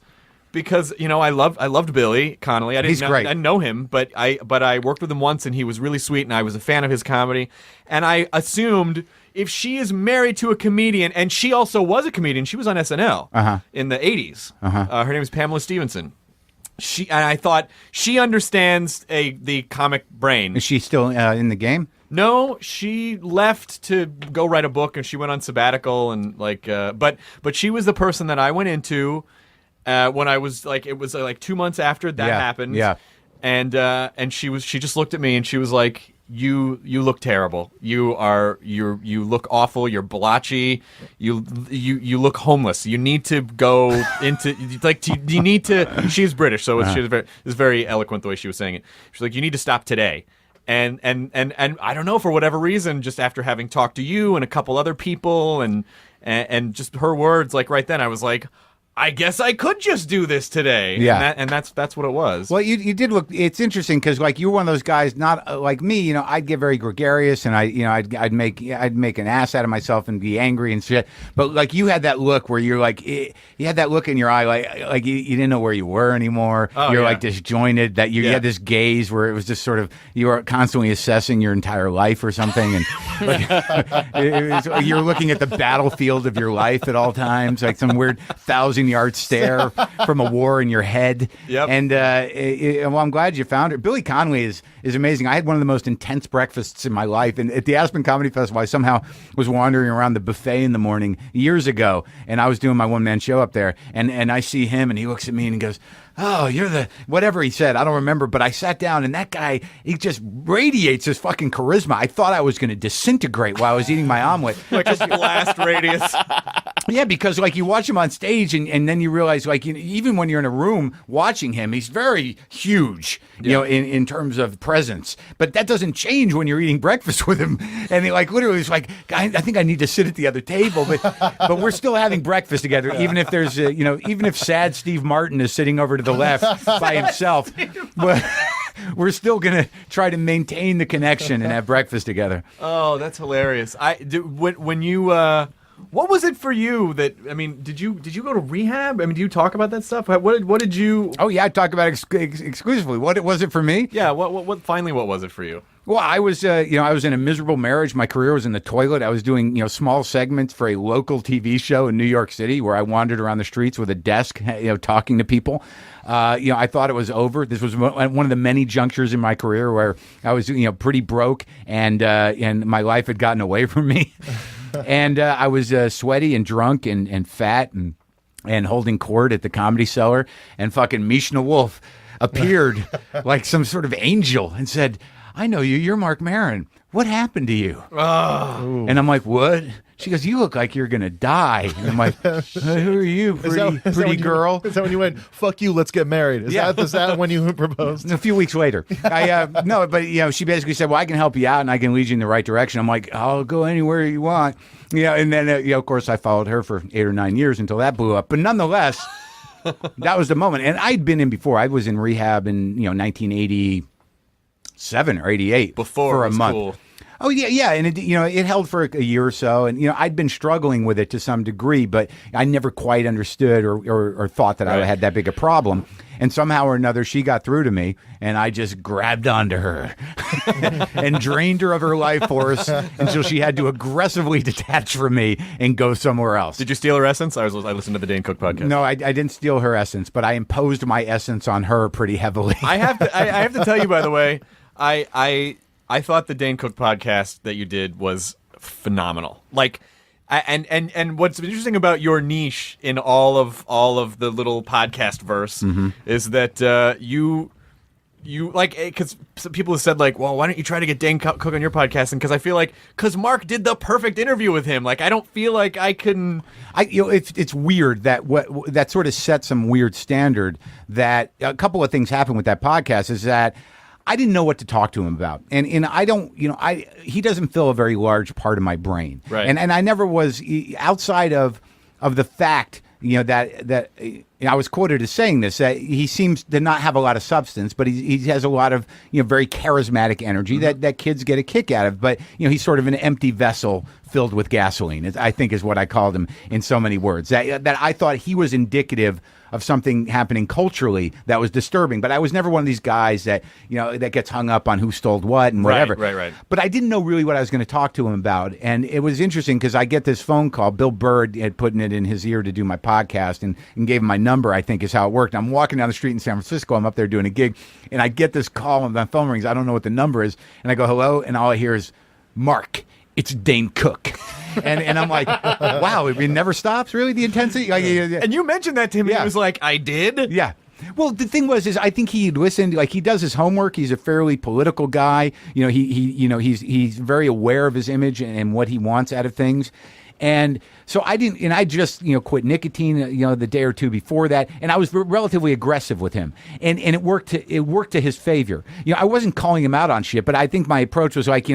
because I loved Billy Connolly. He's great. I didn't know him, but I worked with him once, and he was really sweet, and I was a fan of his comedy. And I assumed if she is married to a comedian, and she also was a comedian, she was on SNL in the 80s. Her name is Pamela Stevenson. And I thought she understands the comic brain. Is she still in the game? No, she left to go write a book, and she went on sabbatical, and but she was the person that I went into when I was it was 2 months after that happened. Yeah, and she just looked at me and she was like, You look terrible. You look awful. You're blotchy. You look homeless. You need to go into you need to. She's British, so she was very eloquent the way she was saying it. She's like, you need to stop today. And I don't know, for whatever reason, just after having talked to you and a couple other people and just her words, right then I was like, I guess I could just do this today. Yeah. And that's what it was. Well, you did look. It's interesting because you were one of those guys, not like me. I'd get very gregarious, and I'd make an ass out of myself and be angry and shit. But you had that look where you're you had that look in your eye, like you didn't know where you were anymore. Oh, you're yeah. disjointed. That you had this gaze where it was just sort of you were constantly assessing your entire life or something, and you're looking at the battlefield of your life at all times, like some weird 1,000-yard stare from a war in your head. Yep. And well, I'm glad you found her. Billy Connolly is amazing. I had one of the most intense breakfasts in my life. And at the Aspen Comedy Festival, I somehow was wandering around the buffet in the morning years ago, and I was doing my one-man show up there, and I see him, and he looks at me and he goes, "Oh, you're the," whatever he said, I don't remember, but I sat down, and that guy, he just radiates his fucking charisma. I thought I was going to disintegrate while I was eating my omelet. Like a blast radius. Yeah, because you watch him on stage, and then you realize, even when you're in a room watching him, he's very huge, in terms of presence. But that doesn't change when you're eating breakfast with him. And he literally is like, I think I need to sit at the other table, but we're still having breakfast together, even if there's even if sad Steve Martin is sitting over to the left by himself. We're still gonna try to maintain the connection and have breakfast together. Oh, that's hilarious. When you what was it for you that, did you go to rehab? Do you talk about that stuff? What did you? Oh yeah, I talk about it exclusively. What was it for me? Yeah. What finally? What was it for you? Well, I was I was in a miserable marriage. My career was in the toilet. I was doing small segments for a local TV show in New York City where I wandered around the streets with a desk, talking to people. I thought it was over. This was one of the many junctures in my career where I was pretty broke and my life had gotten away from me. And I was sweaty and drunk and fat and holding court at the Comedy Cellar, and fucking Mishna Wolf appeared like some sort of angel and said, "I know you. You're Marc Maron. What happened to you?" Oh. And I'm like, "What?" She goes, "You look like you're gonna die." And I'm like, "Who are you, pretty girl?" Is that when you went, "Fuck you, let's get married"? Is that when you proposed? A few weeks later, no, but she basically said, "Well, I can help you out and I can lead you in the right direction." I'm like, "I'll go anywhere you want." And then of course I followed her for 8 or 9 years until that blew up. But nonetheless, that was the moment. And I'd been in before. I was in rehab in 1987 or 88 before for it a was month. Cool. Oh yeah, and it held for a year or so, and I'd been struggling with it to some degree, but I never quite understood or thought that I had that big a problem. And somehow or another, she got through to me, and I just grabbed onto her and drained her of her life force until she had to aggressively detach from me and go somewhere else. Did you steal her essence? I listened to the Dane Cook podcast. No, I didn't steal her essence, but I imposed my essence on her pretty heavily. I have to tell you, by the way, I thought the Dane Cook podcast that you did was phenomenal. And what's interesting about your niche in all of the little podcast verse is that you because people have said well, why don't you try to get Dane Cook on your podcast? And because I feel because Marc did the perfect interview with him, I don't feel like I can. It's weird that that sort of set some weird standard. That a couple of things happened with that podcast is that I didn't know what to talk to him about, and I don't, he doesn't fill a very large part of my brain, right? And I never was outside of the fact, that I was quoted as saying this, that he seems to not have a lot of substance, but he has a lot of, very charismatic energy that kids get a kick out of. But, he's sort of an empty vessel filled with gasoline, I think is what I called him in so many words. That I thought he was indicative of something happening culturally that was disturbing. But I was never one of these guys that, that gets hung up on who stole what and whatever. Right. But I didn't know really what I was going to talk to him about. And it was interesting because I get this phone call. Bill Bird had put it in his ear to do my podcast and gave him my number, I think is how it worked. I'm walking down the street in San Francisco. I'm up there doing a gig. And I get this call and my phone rings. I don't know what the number is. And I go, hello. And all I hear is, Marc, it's Dane Cook. And I'm like, wow, it never stops, really, the intensity? And you mentioned that to him, and Yeah. he was like, I did? Yeah. Well, the thing was, I think he listened. Like, he does his homework. He's a fairly political guy. He's very aware of his image and what he wants out of things. And so I didn't, and I just, quit nicotine, the day or two before that. And I was relatively aggressive with him. And it worked to his favor. I wasn't calling him out on shit, but I think my approach was like,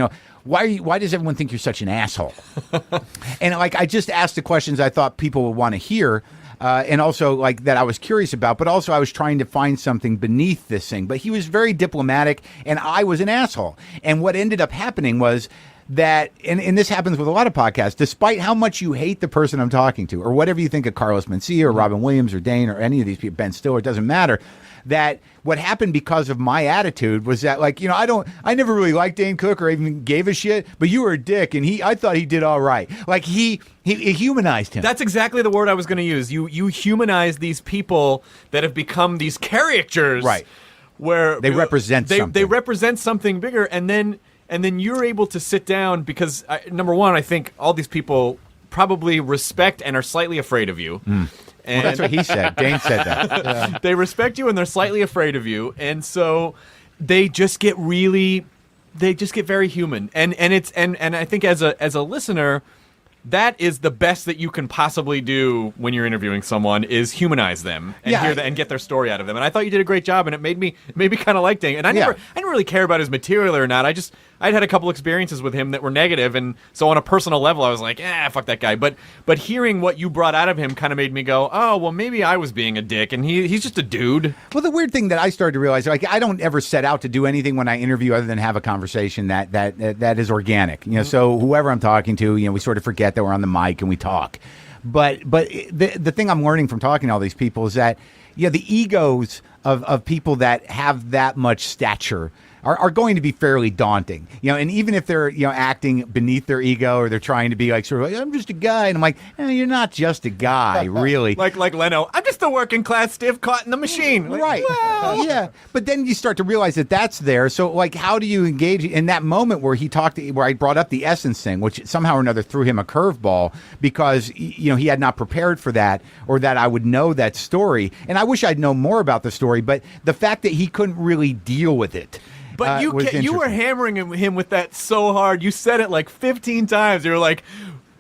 why does everyone think you're such an asshole? And I just asked the questions I thought people would want to hear. And also that I was curious about, but also I was trying to find something beneath this thing. But he was very diplomatic and I was an asshole. And what ended up happening was that, and this happens with a lot of podcasts, despite how much you hate the person I'm talking to, or whatever you think of Carlos Mencia or Robin Williams or Dane or any of these people, Ben Stiller, it doesn't matter, that what happened because of my attitude was that, I never really liked Dane Cook or even gave a shit, but you were a dick, and I thought he did all right. He humanized him. That's exactly the word I was going to use. You humanize these people that have become these caricatures. Right. Where They represent something. They represent something bigger, and then you're able to sit down because, number one, I think all these people probably respect and are slightly afraid of you. And Well, that's what he said. Dane said that. Yeah. They respect you and they're slightly afraid of you, and so they just get very human. And I think as a listener, that is the best that you can possibly do when you're interviewing someone is humanize them and hear that and get their story out of them. And I thought you did a great job, and it made me kind of like Dane. And I didn't really care about his material or not. I'd had a couple experiences with him that were negative, and so on a personal level, I was like, fuck that guy. But hearing what you brought out of him kind of made me go, oh, well, maybe I was being a dick, and he's just a dude. Well, the weird thing that I started to realize, I don't ever set out to do anything when I interview other than have a conversation that is organic. So whoever I'm talking to, we sort of forget that we're on the mic and we talk. But the thing I'm learning from talking to all these people is that, the egos of people that have that much stature are going to be fairly daunting, and even if they're, acting beneath their ego or they're trying to be I'm just a guy. And I'm like, you're not just a guy, really. like Leno, I'm just a working class stiff caught in the machine. Right. Well. Yeah. But then you start to realize that that's there. So how do you engage in that moment where where I brought up the essence thing, which somehow or another threw him a curveball because, he had not prepared for that or that I would know that story. And I wish I'd known more about the story, but the fact that he couldn't really deal with it. But you were hammering him with that so hard. You said it like 15 times. You were like,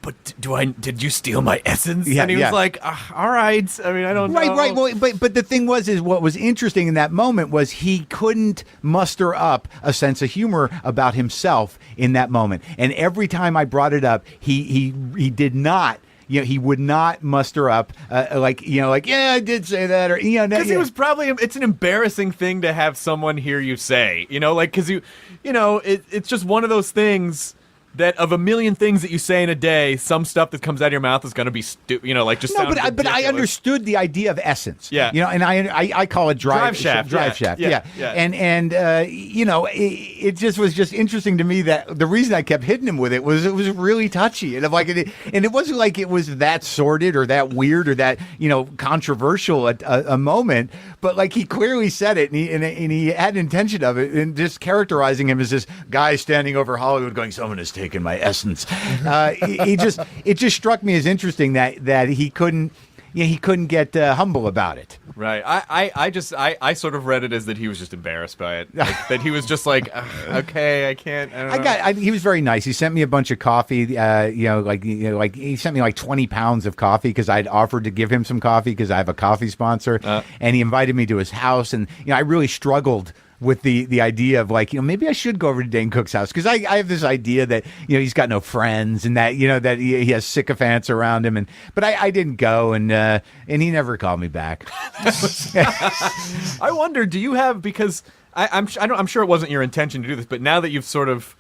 but did you steal my essence? Yeah, and he was like, all right. I mean, I don't know. Right. Well, but the thing is what was interesting in that moment was he couldn't muster up a sense of humor about himself in that moment. And every time I brought it up, he did not. He would not muster up I did say that, or because he was probably, it's an embarrassing thing to have someone hear you say, because it's just one of those things that of a million things that you say in a day, some stuff that comes out of your mouth is going to be just no, sound but ridiculous. I understood the idea of essence. Yeah. And I call it drive shaft. Yeah. And it just was just interesting to me that the reason I kept hitting him with it was really touchy, and it wasn't like it was that sordid or that weird or that controversial a moment, but he clearly said it, and he had intention of it, and just characterizing him as this guy standing over Hollywood going, someone has taken my essence. It just struck me as interesting that he couldn't get humble about it. Right. I sort of read it as that he was just embarrassed by it. That he was just like, okay, I can't. I don't know. He was very nice. He sent me a bunch of coffee. He sent me 20 pounds of coffee because I'd offered to give him some coffee because I have a coffee sponsor, and he invited me to his house. And I really struggled with the idea of like, maybe I should go over to Dane Cook's house because I have this idea that he's got no friends and that that he has sycophants around him, but I didn't go and he never called me back. I wonder, do you have, because I'm sure it wasn't your intention to do this, but now that you've sort of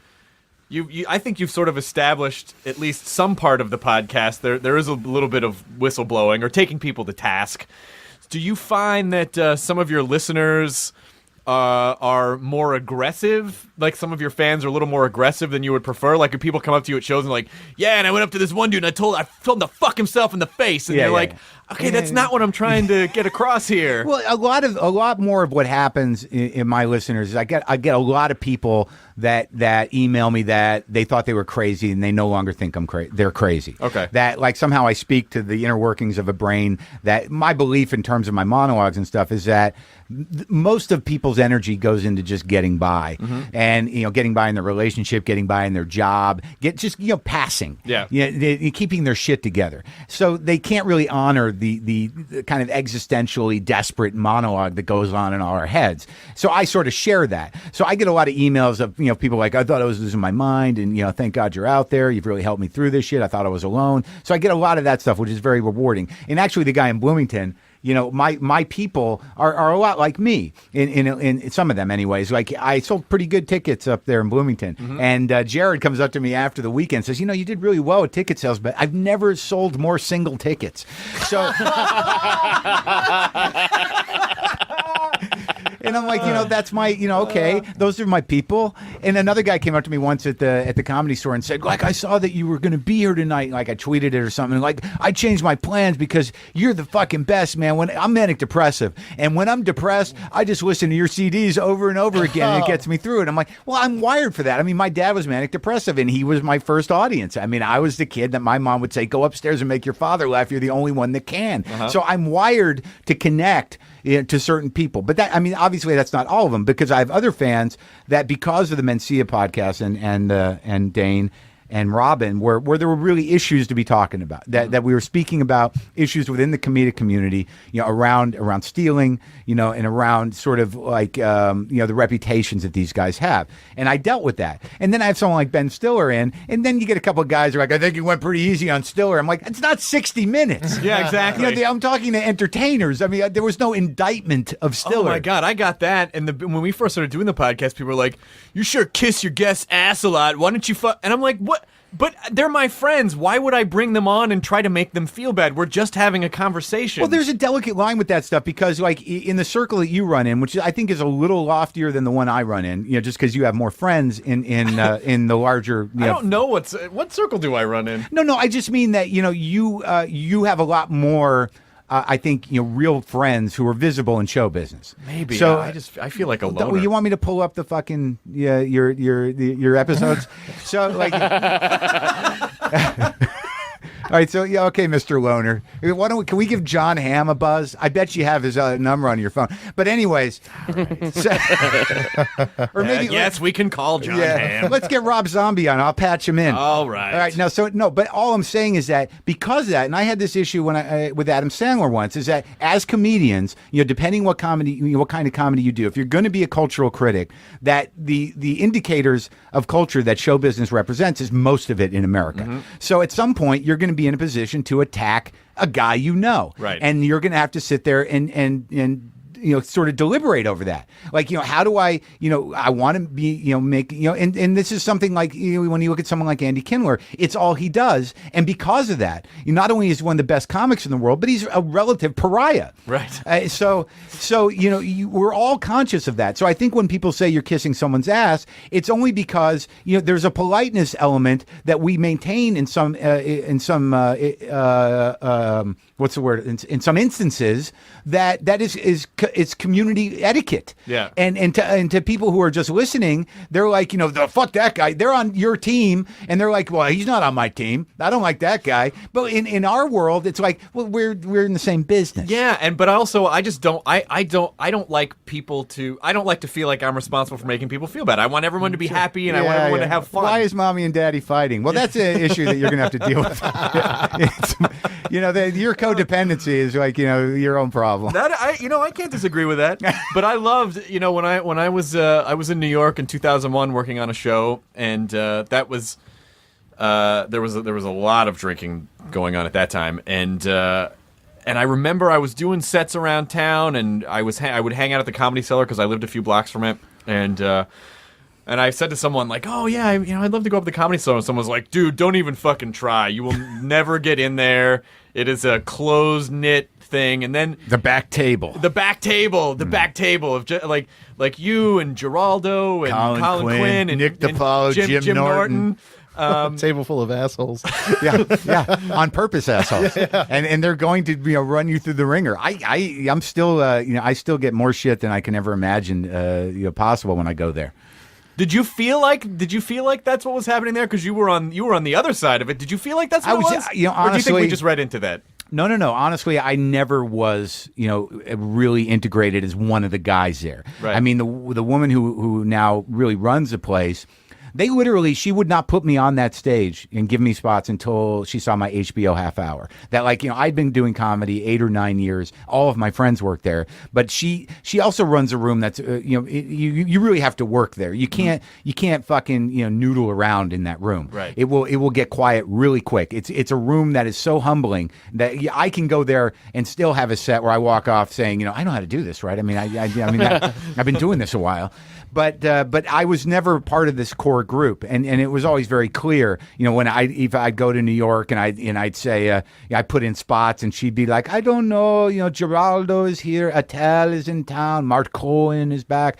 I think you've sort of established at least some part of the podcast. There is a little bit of whistleblowing or taking people to task. Do you find that some of your listeners are more aggressive? Like some of your fans are a little more aggressive than you would prefer? Like if people come up to you at shows and like, yeah, and I went up to this one dude and I told him to fuck himself in the face, and you're like, okay, that's not what I'm trying to get across here. Well, a lot more of what happens in my listeners is I get a lot of people that email me that they thought they were crazy and they no longer think they're crazy. Okay. That like somehow I speak to the inner workings of a brain. That my belief in terms of my monologues and stuff is that most of people's energy goes into just getting by, and getting by in their relationship, getting by in their job, passing, keeping their shit together. So they can't really honor the kind of existentially desperate monologue that goes on in all our heads. So I sort of share that. So I get a lot of emails of people like, I thought I was losing my mind, and thank God you're out there. You've really helped me through this shit. I thought I was alone. So I get a lot of that stuff, which is very rewarding. And actually, the guy in Bloomington, my people are a lot like me in some of them anyways. Like I sold pretty good tickets up there in Bloomington, and Jared comes up to me after the weekend and says, you did really well with ticket sales, but I've never sold more single tickets. So. And I'm like, that's my, okay, those are my people. And another guy came up to me once at the Comedy Store and said, like, I saw that you were going to be here tonight. Like, I tweeted it or something. Like, I changed my plans because you're the fucking best, man. When I'm manic depressive, and when I'm depressed, I just listen to your CDs over and over again, and it gets me through it. I'm like, well, I'm wired for that. I mean, my dad was manic depressive, and he was my first audience. I mean, I was the kid that my mom would say, go upstairs and make your father laugh. You're the only one that can. So I'm wired to connect to certain people. But that, I mean, obviously that's not all of them, because I have other fans that, because of the Mencia podcast and Dane and Robin, where there were really issues to be talking about, that we were speaking about issues within the comedic community, around stealing, and around sort of like, the reputations that these guys have. And I dealt with that. And then I have someone like Ben Stiller in, and then you get a couple of guys who are like, I think you went pretty easy on Stiller. I'm like, it's not 60 Minutes. Yeah, exactly. I'm talking to entertainers. I mean, there was no indictment of Stiller. Oh my God, I got that. And when we first started doing the podcast, people were like, you sure kiss your guest's ass a lot. Why don't you fuck? And I'm like, what? But they're my friends. Why would I bring them on and try to make them feel bad? We're just having a conversation. Well, there's a delicate line with that stuff, because like in the circle that you run in, which I think is a little loftier than the one I run in, just because you have more friends in the larger. I don't know what circle do I run in. No, I just mean that you have a lot more. I think real friends who are visible in show business. Maybe. So I feel like a loner. You want me to pull up the fucking your episodes? So like. All right, so okay, Mr. Loner. Can we give John Hamm a buzz? I bet you have his number on your phone. But anyways, or maybe yes, we can call John Hamm. Let's get Rob Zombie on. I'll patch him in. All right. All right. Now, but all I'm saying is that because of that, and I had this issue when with Adam Sandler once, is that as comedians, depending what kind of comedy you do, if you're going to be a cultural critic, that the indicators of culture that show business represents is most of it in America. So at some point, you're going to be in a position to attack a guy right, and you're going to have to sit there and sort of deliberate over that. Like, how do I want to be, make, and this is something like, when you look at someone like Andy Kindler, it's all he does. And because of that, not only is he one of the best comics in the world, but he's a relative pariah. Right. So we're all conscious of that. So I think when people say you're kissing someone's ass, it's only because, there's a politeness element that we maintain in some what's the word? In some instances, that is it's community etiquette. Yeah. And to people who are just listening, they're like, fuck that guy. They're on your team, and they're like, well, he's not on my team. I don't like that guy. But in our world, it's like, well, we're in the same business. Yeah, but also I just don't. I don't like people to. I don't like to feel like I'm responsible for making people feel bad. I want everyone to be happy, and I want everyone to have fun. Why is mommy and daddy fighting? Well, that's an issue that you're going to have to deal with. Your codependency is like your own problem. That I can't can't disagree with that. But I loved, when I was in New York in 2001 working on a show, and that was there was a lot of drinking going on at that time, and I remember I was doing sets around town, and I would hang out at the Comedy Cellar because I lived a few blocks from it, and I said to someone like, "Oh yeah, I'd love to go up to the Comedy Cellar," and someone was like, "Dude, don't even fucking try. You will never get in there. It is a closed knit thing." And then The back table of like you and Geraldo and Colin Quinn and Nick DiPaolo, Jim Norton. Table full of assholes. yeah, on purpose assholes, and they're going to run you through the ringer. I'm still I still get more shit than I can ever imagine possible when I go there. Did you feel like that's what was happening there? Because you were on the other side of it. Did you feel like that's what it was? Honestly, or do you think we just read into that? No. Honestly, I never was, really integrated as one of the guys there. Right. I mean, the woman who now really runs the place, she would not put me on that stage and give me spots until she saw my HBO half hour. That I'd been doing comedy 8 or 9 years. All of my friends work there, but she also runs a room that's you really have to work there. You can't fucking noodle around in that room. Right. It will get quiet really quick. It's a room that is so humbling that I can go there and still have a set where I walk off saying, I know how to do this, right? I mean, I've been doing this a while. But I was never part of this core group, and it was always very clear. When if I'd go to New York and I'd say I put in spots, and she'd be like, I don't know, Geraldo is here, Attell is in town, Marc Cohen is back,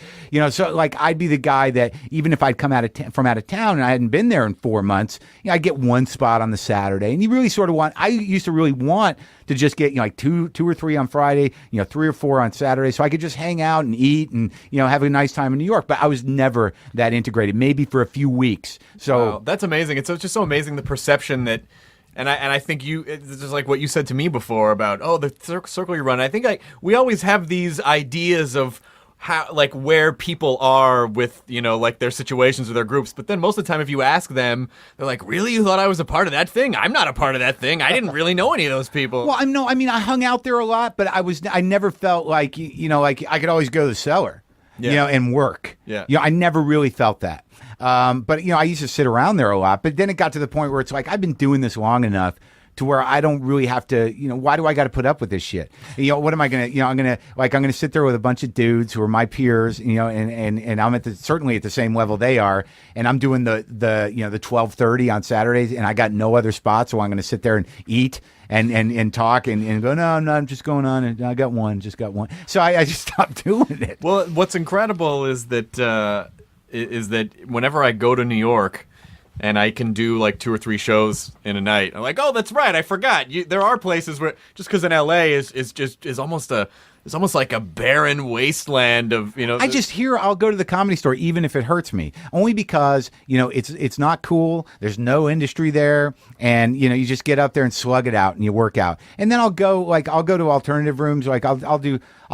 so I'd be the guy that even if I'd come from out of town and I hadn't been there in 4 months, I'd get one spot on the Saturday, and you really sort of I used to really want to just get two or three on Friday, 3 or 4 on Saturday, so I could just hang out and eat and have a nice time in New York. But I was never that integrated, maybe for a few weeks. So wow, that's amazing. It's just so amazing the perception that, and I think it's just like what you said to me before about the circle you run. I think we always have these ideas of how where people are with their situations or their groups, but then most of the time if you ask them, they're like, really, you thought I was a part of that thing? I'm not a part of that thing. I didn't really know any of those people. Well, I hung out there a lot, but I never felt like I could always go to the cellar. Yeah. And work. Yeah. I never really felt that. But I used to sit around there a lot. But then it got to the point where it's like I've been doing this long enough to where I don't really have to. Why do I got to put up with this shit? What am I gonna? I'm gonna sit there with a bunch of dudes who are my peers. And I'm certainly at the same level they are. And I'm doing the 12:30 on Saturdays, and I got no other spots, so I'm gonna sit there and eat. And talk and go, no, I'm just going on, and I got one. So I just stopped doing it. Well, what's incredible is that whenever I go to New York and I can do 2 or 3 shows in a night, I'm like, oh, that's right, I forgot. There are places where just because in LA is almost it's almost like a barren wasteland of I'll go to the Comedy Store even if it hurts me, only because it's not cool. There's no industry there, and you just get up there and slug it out and you work out. And then I'll go to alternative rooms. I'll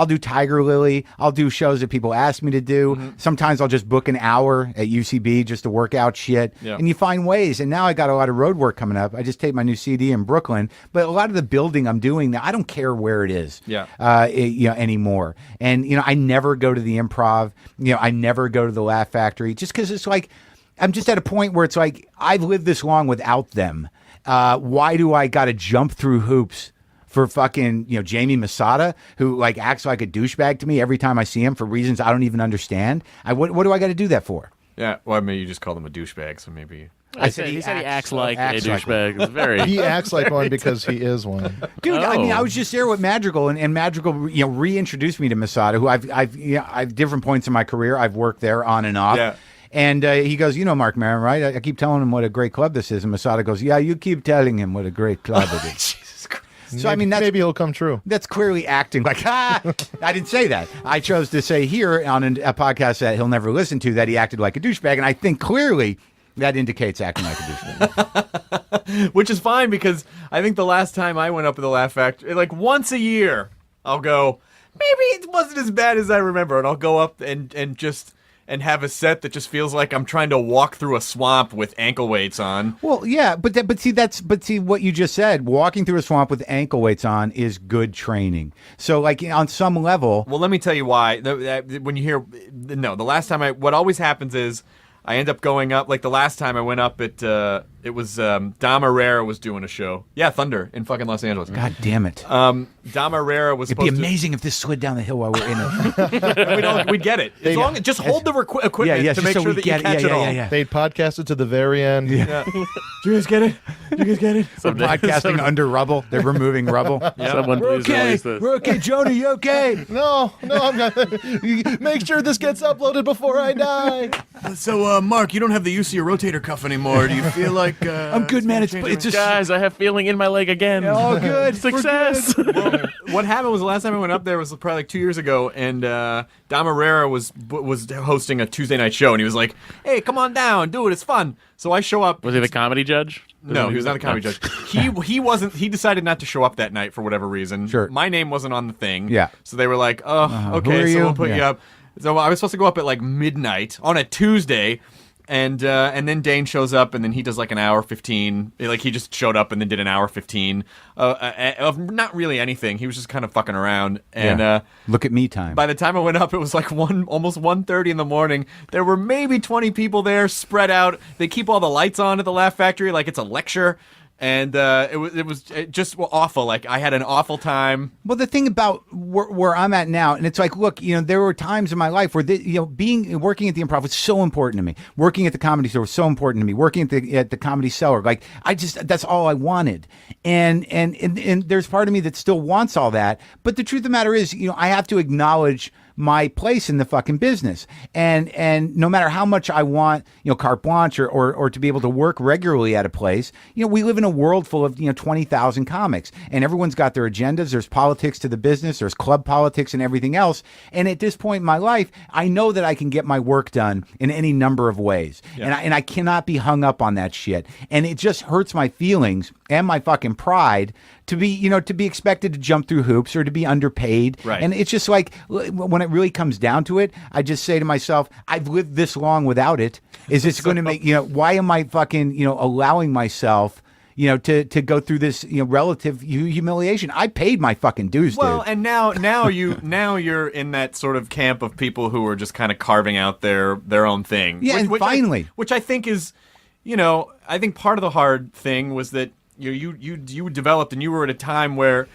do Tiger Lily. I'll do shows that people ask me to do. Mm-hmm. Sometimes I'll just book an hour at UCB just to work out shit. Yeah. And you find ways. And now I got a lot of road work coming up. I just taped my new CD in Brooklyn, but a lot of the building I'm doing now, I don't care where it is. Yeah. Anymore. And I never go to the Improv. I never go to the Laugh Factory, just because it's like I'm just at a point where it's like I've lived this long without them. Why do I got to jump through hoops for fucking Jamie Masada, who acts like a douchebag to me every time I see him for reasons I don't even understand? What do I got to do that for? Yeah. Well, I mean, you just called him a douchebag, so maybe. He said he acts like a douchebag. It's very. He acts like one because he is one. Dude, I was just there with Madrigal, and Madrigal, reintroduced me to Masada, who I've different points in my career. I've worked there on and off. Yeah. And he goes, Marc Maron, right? I keep telling him what a great club this is. And Masada goes, yeah, you keep telling him what a great club it is. Jesus Christ. So, maybe it'll come true. That's clearly acting like, I didn't say that. I chose to say here on a podcast that he'll never listen to that he acted like a douchebag. And I think clearly that indicates acting like a douchebag. Which is fine, because I think the last time I went up to the Laugh Factory, once a year, I'll go, maybe it wasn't as bad as I remember. And I'll go up and just and have a set that just feels like I'm trying to walk through a swamp with ankle weights on. Well, yeah, but see what you just said. Walking through a swamp with ankle weights on is good training. So, like on some level, Well, let me tell you why. When you hear the last time what always happens is I end up going up. Like the last time I went up it was Dom Herrera was doing a show. Yeah, Thunder in fucking Los Angeles. God damn it. Dom Herrera was It'd be supposed amazing if this slid down the hill while we're in it. we'd get it. As long just hold the equipment Yeah, to just make so sure we that you get it. catch Yeah, it all. yeah, yeah. They'd podcast it to the very end. Yeah. Do you guys get it? Do you guys get it? We're podcasting under rubble. They're removing rubble. Someone please release this. We're okay, Jonah. You okay? No, I'm not. Make sure this gets uploaded before I die. So, Mark, you don't have the use of your rotator cuff anymore. Do you feel like I'm good, man. It's just Guys, I have feeling in my leg again. all good. Success. what happened was the last time I went up there was probably like 2 years ago, and Dom Herrera was hosting a Tuesday night show, and he was like, "Hey, come on down, do it. It's fun." So I show up. Was he the comedy judge? No, he was not a comedy judge. He wasn't. He decided not to show up that night for whatever reason. Sure. My name wasn't on the thing. Yeah. So they were like, "Oh, who okay, are so you?" we'll put you Yeah. up." So I was supposed to go up at like midnight on a Tuesday. And then Dane shows up, and then he does like an hour 15. Like he just showed up and then did an hour 15 of not really anything. He was just kind of fucking around. And Yeah. Look at me time. by the time I went up, it was like almost 1:30 in the morning. There were maybe 20 people there, spread out. They keep all the lights on at the Laugh Factory like it's a lecture. And it was just awful. Like I had an awful time. Well, the thing about where I'm at now, and it's like, look, there were times in my life where working at the Improv was so important to me. Working at the Comedy Store was so important to me. Working at the Comedy Cellar, like that's all I wanted. And there's part of me that still wants all that. But the truth of the matter is, I have to acknowledge my place in the fucking business. And no matter how much I want, carte blanche or to be able to work regularly at a place, we live in a world full of, 20,000 comics, and everyone's got their agendas. There's politics to the business. There's club politics and everything else. And at this point in my life, I know that I can get my work done in any number of ways. Yeah. And I cannot be hung up on that shit. And it just hurts my feelings and my fucking pride to be expected to jump through hoops or to be underpaid. Right. And it's just like, when it really comes down to it, I just say to myself, I've lived this long without it. Is this going to make, why am I fucking, allowing myself, to go through this, relative humiliation? I paid my fucking dues, Well, dude. and now you're in that sort of camp of people who are just kind of carving out their own thing. Yeah, and finally. Which I think is, I think part of the hard thing was that you developed, and you were at a time where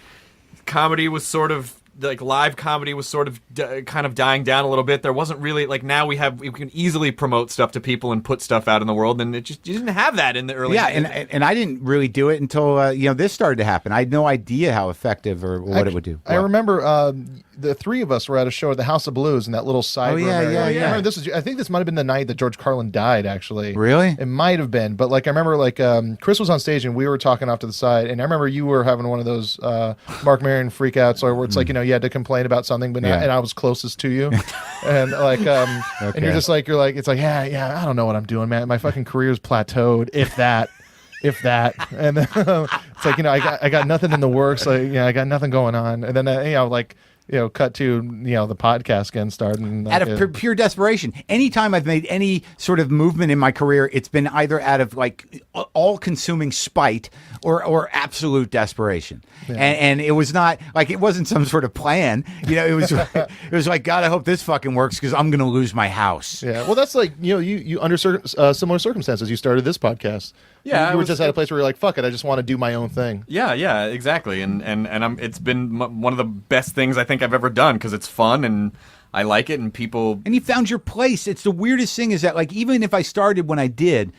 comedy was sort of like live comedy was sort of kind of dying down a little bit. There wasn't really like now we can easily promote stuff to people and put stuff out in the world, and you didn't have that in the early. Yeah, and I didn't really do it until this started to happen. I had no idea how effective or what it would do. I remember the three of us were at a show at the House of Blues in that little side room area. yeah. I remember I think this might have been the night that George Carlin died, actually. Really? It might have been. But I remember Chris was on stage and we were talking off to the side, and I remember you were having one of those Marc Maron freakouts where it's like, you had to complain about something, but not, and I was closest to you. And and you're just like, it's like, yeah, I don't know what I'm doing, man. My fucking career's plateaued, if that. And then it's like, I got nothing in the works. Like, I got nothing going on. And then, cut to, the podcast getting started. And, out of pure desperation. Anytime I've made any sort of movement in my career, it's been either out of like all-consuming spite or absolute desperation. Yeah. And it was not like, it wasn't some sort of plan. It was like, God, I hope this fucking works because I'm going to lose my house. Yeah. Well, that's like, you under similar circumstances, you started this podcast. Yeah, you were just at a place where you're like, fuck it, I just want to do my own thing. Yeah, exactly. And it's been one of the best things I think I've ever done because it's fun and I like it, and people. And you found your place. It's the weirdest thing is that, like, even if I started when I did,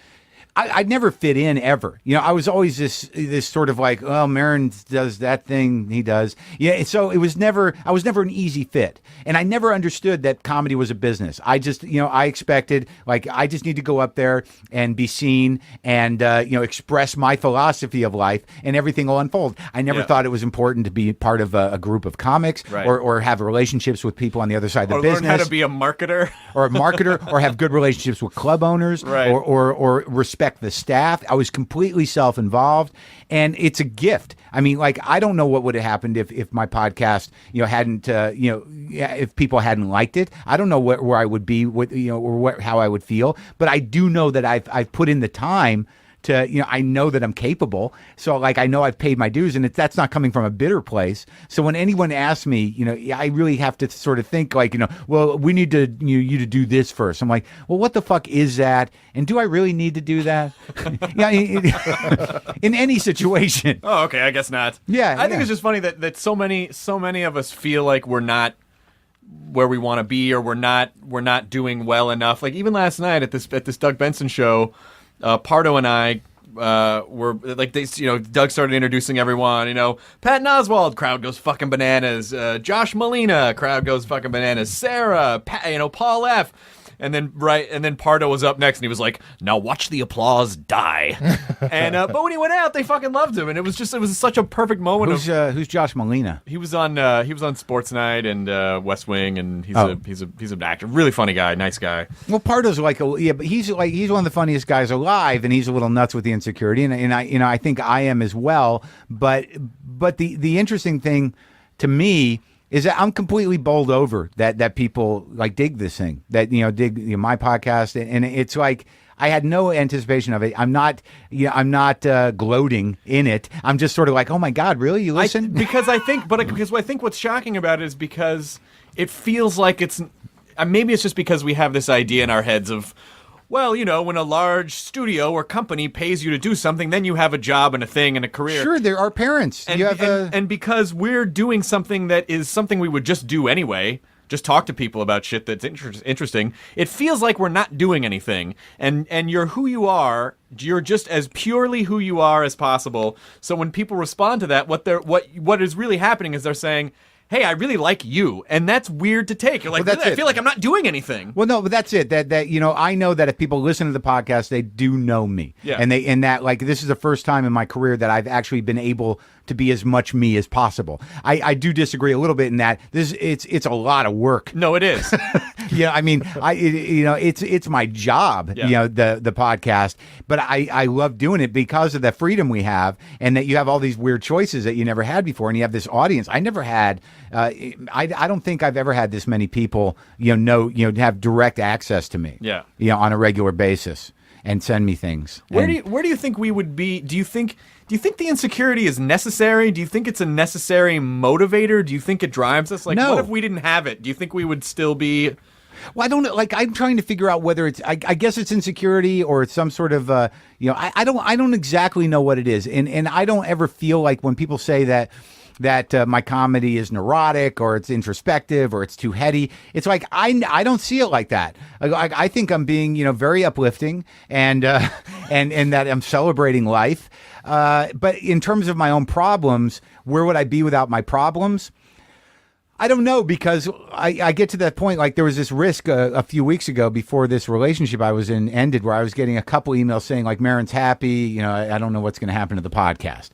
I'd never fit in ever. I was always this sort of like, oh, Maron does that thing he does. Yeah, so I was never an easy fit. And I never understood that comedy was a business. I just, I expected, like, I just need to go up there and be seen and, express my philosophy of life and everything will unfold. I never thought it was important to be part of a group of comics or have relationships with people on the other side of the business. Or learn how to be a marketer. Or a marketer or have good relationships with club owners or respect respect the staff. I was completely self-involved, and it's a gift. I mean, like, I don't know what would have happened if my podcast, hadn't, if people hadn't liked it. I don't know where I would be, or how I would feel. But I do know that I've put in the time to, I know that I'm capable. So, like, I know I've paid my dues, and that's not coming from a bitter place. So when anyone asks me, I really have to sort of think like, well, we need to you to do this first. I'm like, well, what the fuck is that? And do I really need to do that? In any situation. Oh, okay. I guess not. Yeah, I think it's just funny that so many of us feel like we're not where we want to be, or we're not doing well enough. Like, even last night at this Doug Benson show, Pardo and I were like, Doug started introducing everyone. Patton Oswalt, crowd goes fucking bananas. Josh Molina, crowd goes fucking bananas. Sarah, Paul F. And then Pardo was up next, and he was like, "Now watch the applause die." And but when he went out, they fucking loved him, and it was such a perfect moment. Who's Josh Molina? He was on Sports Night and West Wing, and he's an actor, really funny guy, nice guy. Well, Pardo's but he's one of the funniest guys alive, and he's a little nuts with the insecurity, and I think I am as well. But the interesting thing to me is that I'm completely bowled over that people like dig this thing, that dig my podcast, and it's like I had no anticipation of it. I'm not gloating in it. I'm just sort of like, oh my God, really? You listen? Because I think what's shocking about it is because it feels like it's maybe it's just because we have this idea in our heads of, well, when a large studio or company pays you to do something, then you have a job and a thing and a career. Sure, there are parents. And because we're doing something that is something we would just do anyway, just talk to people about shit that's interesting, it feels like we're not doing anything. And you're who you are. You're just as purely who you are as possible. So when people respond to that, what is really happening is they're saying, hey, I really like you, and that's weird to take. You're like, well, I feel like I'm not doing anything. Well, no, but that's it. That I know that if people listen to the podcast, they do know me. Yeah. And that like this is the first time in my career that I've actually been able to be as much me as possible. I do disagree a little bit in that it's a lot of work. No, it is. I mean, it's my job. Yeah. The podcast, but I love doing it because of the freedom we have, and that you have all these weird choices that you never had before, and you have this audience. I never had. I don't think I've ever had this many people, have direct access to me. Yeah. On a regular basis and send me things. Where do you think we would be? Do you think the insecurity is necessary? Do you think it's a necessary motivator? Do you think it drives us? Like, no. What if we didn't have it? Do you think we would still be? Well, I don't know. Like, I'm trying to figure out whether it's. I guess it's insecurity or it's some sort of. I don't exactly know what it is, and I don't ever feel like when people say that my comedy is neurotic or it's introspective or it's too heady. It's like I don't see it like that. I think I'm being very uplifting and that I'm celebrating life. But in terms of my own problems, where would I be without my problems? I don't know, because I get to that point. Like, there was this risk a few weeks ago before this relationship I was in ended, where I was getting a couple emails saying like, Maron's happy. I don't know what's going to happen to the podcast.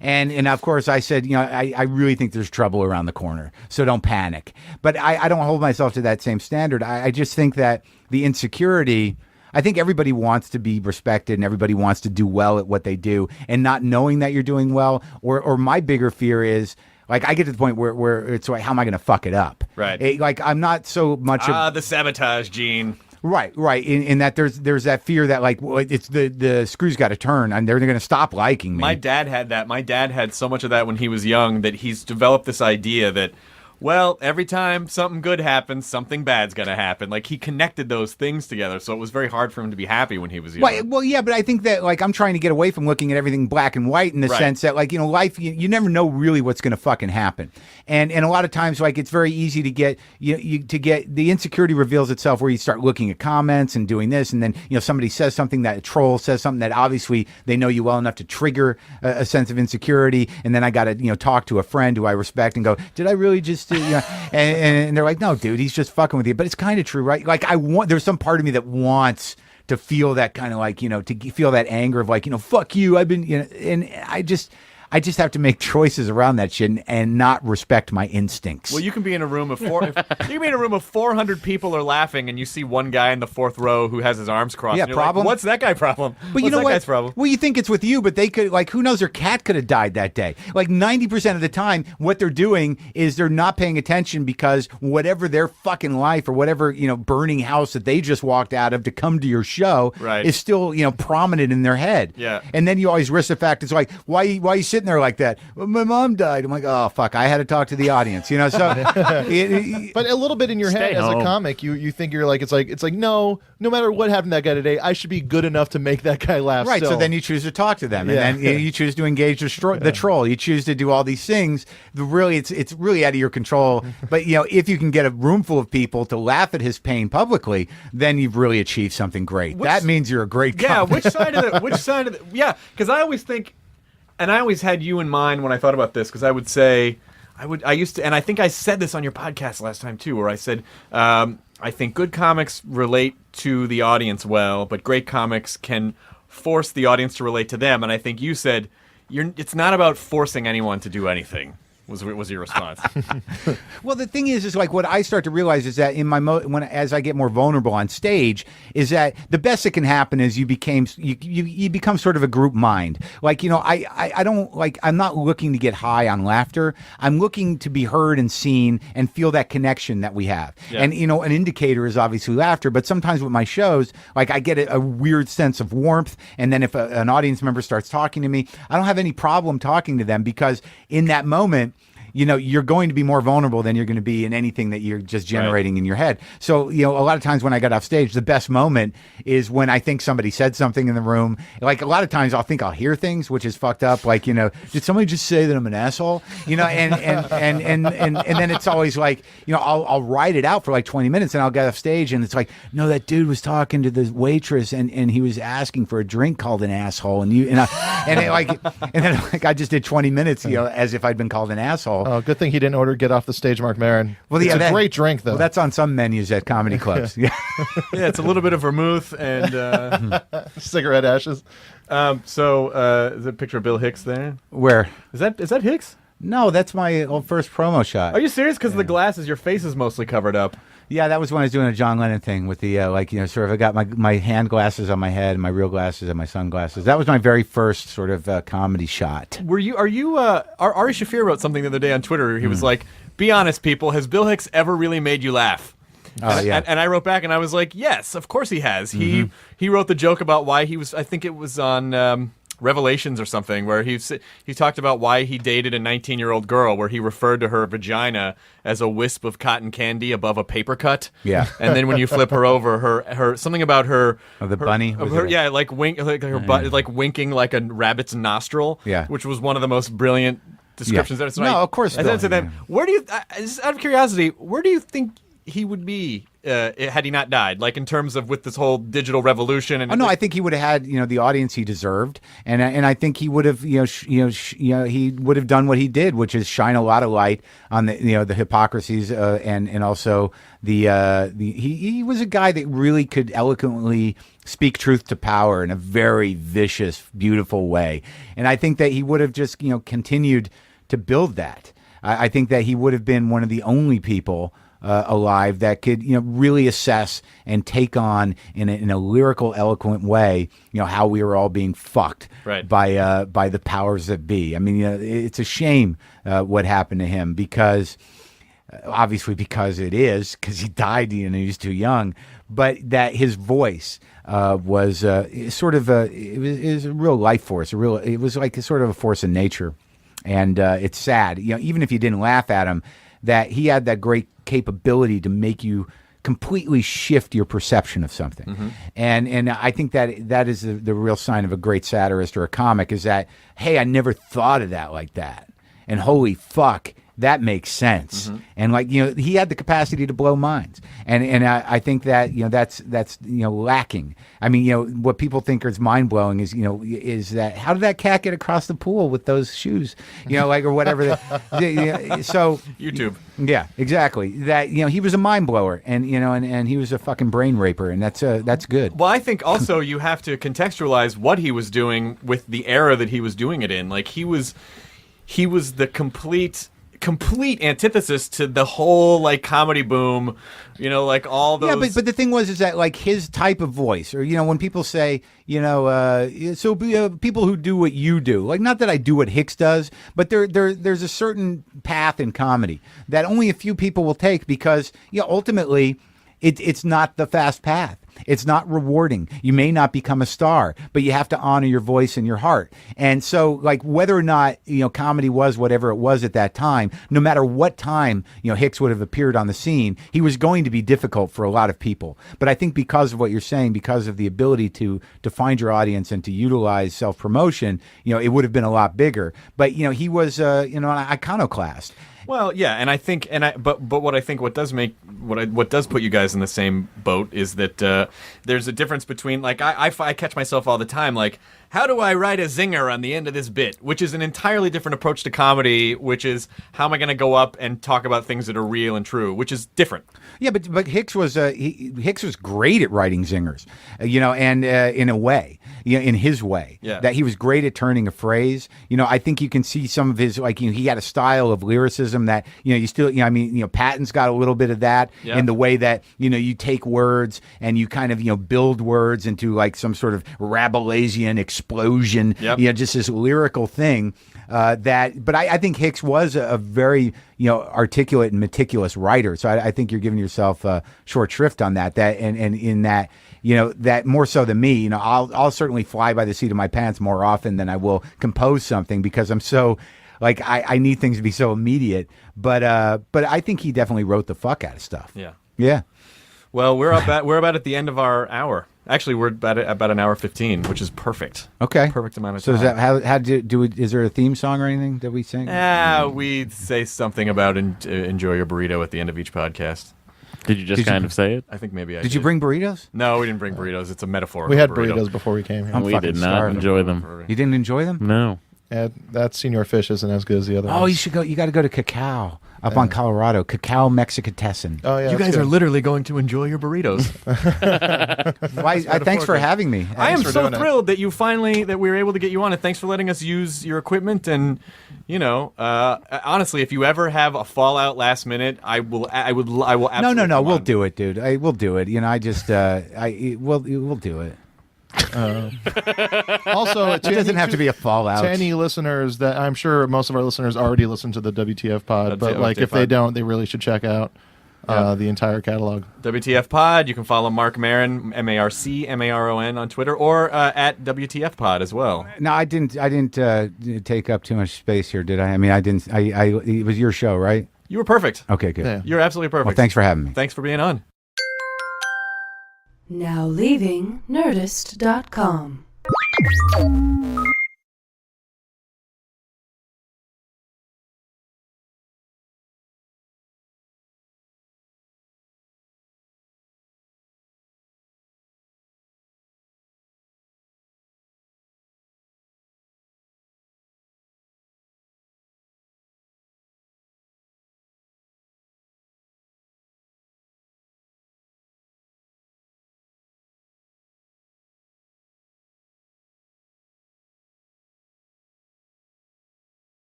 And of course I said, I really think there's trouble around the corner, so don't panic. But I don't hold myself to that same standard. I just think that the insecurity, I think everybody wants to be respected and everybody wants to do well at what they do, and not knowing that you're doing well, or my bigger fear is, like, I get to the point where it's like, how am I going to fuck it up? Right. Like, I'm not so much the sabotage gene. Right. In that there's that fear that, like, well, it's the screws got to turn and they're going to stop liking me. My dad had that. My dad had so much of that when he was young, that he's developed this idea that, well, every time something good happens, something bad's going to happen. Like, he connected those things together, so it was very hard for him to be happy when he was young. Well, yeah, but I think that, like, I'm trying to get away from looking at everything black and white in the sense that, like, life, you never know really what's going to fucking happen. And a lot of times, like, it's very easy to get, to get, the insecurity reveals itself where you start looking at comments and doing this, and then, somebody says something, that a troll says something that obviously they know you well enough to trigger a sense of insecurity, and then I got to, talk to a friend who I respect and go, did I really just... and they're like, no, dude, he's just fucking with you. But it's kind of true, right? Like, there's some part of me that wants to feel that kind of, like, to feel that anger of, like, fuck you. I've been, and I just have to make choices around that shit and not respect my instincts. Well, you can be in a room of you can be in a room of 400 people are laughing, and you see one guy in the fourth row who has his arms crossed. Yeah, and you're problem? Like, what's that guy problem? But you What's know that what? guy's problem? Well, you think it's with you, but they could, like, who knows, their cat could have died that day. Like 90% of the time, what they're doing is they're not paying attention because whatever their fucking life or whatever, burning house that they just walked out of to come to your show Right. is still, prominent in their head. Yeah. And then you always risk the fact it's like, why are you sitting there like that? Well, my mom died. I'm like, oh, fuck, I had to talk to the audience, So But a little bit in your head Stay as a home. comic, you think you're like it's like no matter what happened to that guy today, I should be good enough to make that guy laugh. Right, so still. then you choose to talk to them, and Yeah. then you choose to engage the troll. You choose to do all these things. It's really out of your control. But if you can get a room full of people to laugh at his pain publicly, then you've really achieved something great. That means you're a great Yeah, comic. yeah, because I always think, and I always had you in mind when I thought about this, because I would say, I used to, and I think I said this on your podcast last time too, where I said, I think good comics relate to the audience well, but great comics can force the audience to relate to them, and I think you said, it's not about forcing anyone to do anything. Was your response? Well, the thing is like what I start to realize is that in my as I get more vulnerable on stage, is that the best that can happen is you become sort of a group mind. Like I don't like I'm not looking to get high on laughter. I'm looking to be heard and seen and feel that connection that we have. Yeah. And an indicator is obviously laughter, but sometimes with my shows, like I get a weird sense of warmth, and then if an audience member starts talking to me, I don't have any problem talking to them because in that moment, you're going to be more vulnerable than you're going to be in anything that you're just generating in your head. So, a lot of times when I get off stage, the best moment is when I think somebody said something in the room. Like a lot of times I'll hear things, which is fucked up. Like, did somebody just say that I'm an asshole? And then it's always like, I'll write it out for like 20 minutes and I'll get off stage and it's like, no, that dude was talking to the waitress and he was asking for a drink called an asshole. And then I just did 20 minutes, as if I'd been called an asshole. Oh, good thing he didn't order Get Off the Stage, Marc Maron. Well, it's yeah, a great drink, though. Well, that's on some menus at comedy clubs. Yeah. Yeah, it's a little bit of vermouth and Cigarette ashes. so is a picture of Bill Hicks there? Where? Is that Hicks? No, that's my first promo shot. Are you serious? Because of the glasses, your face is mostly covered up. Yeah, that was when I was doing a John Lennon thing with the sort of I got my hand glasses on my head and my real glasses and my sunglasses. That was my very first sort of comedy shot. Are you? Ari Shaffir wrote something the other day on Twitter. He was like, "Be honest, people. Has Bill Hicks ever really made you laugh?" Oh, yeah. And I wrote back and I was like, "Yes, of course he has." He wrote the joke about why he was. I think it was on Revelations or something, where he talked about why he dated a 19-year-old girl, where he referred to her vagina as a wisp of cotton candy above a paper cut. Yeah. And then when you flip her over, her something about her the bunny? of Was her, it yeah, like her butt, like winking like a rabbit's nostril. Yeah. Which was one of the most brilliant descriptions. Yeah. That No, of course I said not. to them, where do you? Just out of curiosity, where do you think he would be had he not died? Like in terms of with this whole digital revolution. And Oh no, I think he would have had the audience he deserved, and I think he would have he would have done what he did, which is shine a lot of light on the hypocrisies and also he was a guy that really could eloquently speak truth to power in a very vicious, beautiful way, and I think that he would have just continued to build that. I think that he would have been one of the only people alive that could really assess and take on in a lyrical, eloquent way how we were all being fucked Right. by the powers that be. I mean, it's a shame what happened to him because because he died he was too young, but that his voice was sort of it was a real life force. It was like a sort of a force in nature, and it's sad. Even if you didn't laugh at him, that he had that great capability to make you completely shift your perception of something. And I think that is the real sign of a great satirist or a comic is that, hey, I never thought of that like that. And holy fuck, that makes sense. And like, he had the capacity to blow minds. And I think that, that's lacking. I mean, what people think is mind blowing is that how did that cat get across the pool with those shoes? Or whatever. So YouTube. yeah, exactly. That he was a mind blower, and and he was a fucking brain raper, and that's good. Well, I think also you have to contextualize what he was doing with the era that he was doing it in. Like he was the complete antithesis to the whole like comedy boom, like all those. Yeah, but the thing is that like his type of voice, or when people say, people who do what you do, like not that I do what Hicks does, but there's a certain path in comedy that only a few people will take because ultimately it's not the fast path. It's not rewarding. You may not become a star, but you have to honor your voice and your heart. And so, like, whether or not, comedy was whatever it was at that time, no matter what time, Hicks would have appeared on the scene, he was going to be difficult for a lot of people. But I think because of what you're saying, because of the ability to find your audience and to utilize self-promotion, it would have been a lot bigger. But, he was, an iconoclast. Well, yeah, and I think, but what I think what does put you guys in the same boat is that there's a difference between, like, I catch myself all the time, like, how do I write a zinger on the end of this bit, which is an entirely different approach to comedy, which is how am I going to go up and talk about things that are real and true, which is different. Yeah, but Hicks was Hicks was great at writing zingers, and in a way, in his way, that he was great at turning a phrase. I think you can see some of his, like, he had a style of lyricism that you still, Patton's got a little bit of that in the way that you take words and you kind of build words into like some sort of Rabelaisian explosion, just this lyrical thing. But I think Hicks was a very articulate and meticulous writer. So I think you're giving yourself short shrift on that. And in that that more so than me, I'll certainly fly by the seat of my pants more often than I will compose something because I'm so like I need things to be so immediate. But I think he definitely wrote the fuck out of stuff. Yeah. Well, we're about at the end of our hour. Actually, we're about an hour 15, which is perfect. Okay. Perfect amount of time. So is that how do we? Is there a theme song or anything that we sing? We say something about enjoy your burrito at the end of each podcast. Did you just kind of say it? I think maybe I did. You bring burritos? No, we didn't bring burritos. It's a metaphor. We had burritos before we came here. We did not enjoy them. You didn't enjoy them? No. That Senor Fish isn't as good as the other ones. You should go. You got to go to Cacao up on Colorado. Cacao Mexicatessen. Oh yeah, you guys are literally going to enjoy your burritos. Thanks for having me. I am so thrilled that that we were able to get you on, and thanks for letting us use your equipment. And honestly, if you ever have a fallout last minute, I will absolutely. No. We'll do it, dude. We'll do it. We'll do it. Also, it doesn't have to be a fallout. To any listeners that I'm sure most of our listeners already listen to the WTF pod, but like if they don't, they really should check out the entire catalog. WTF pod. You can follow Marc Maron, MarcMaron on Twitter, or at WTF pod as well. No, I didn't take up too much space here, did I? I mean, I didn't. It was your show, right? You were perfect. Okay, good. Yeah. You're absolutely perfect. Well, thanks for having me. Thanks for being on. Now leaving Nerdist.com.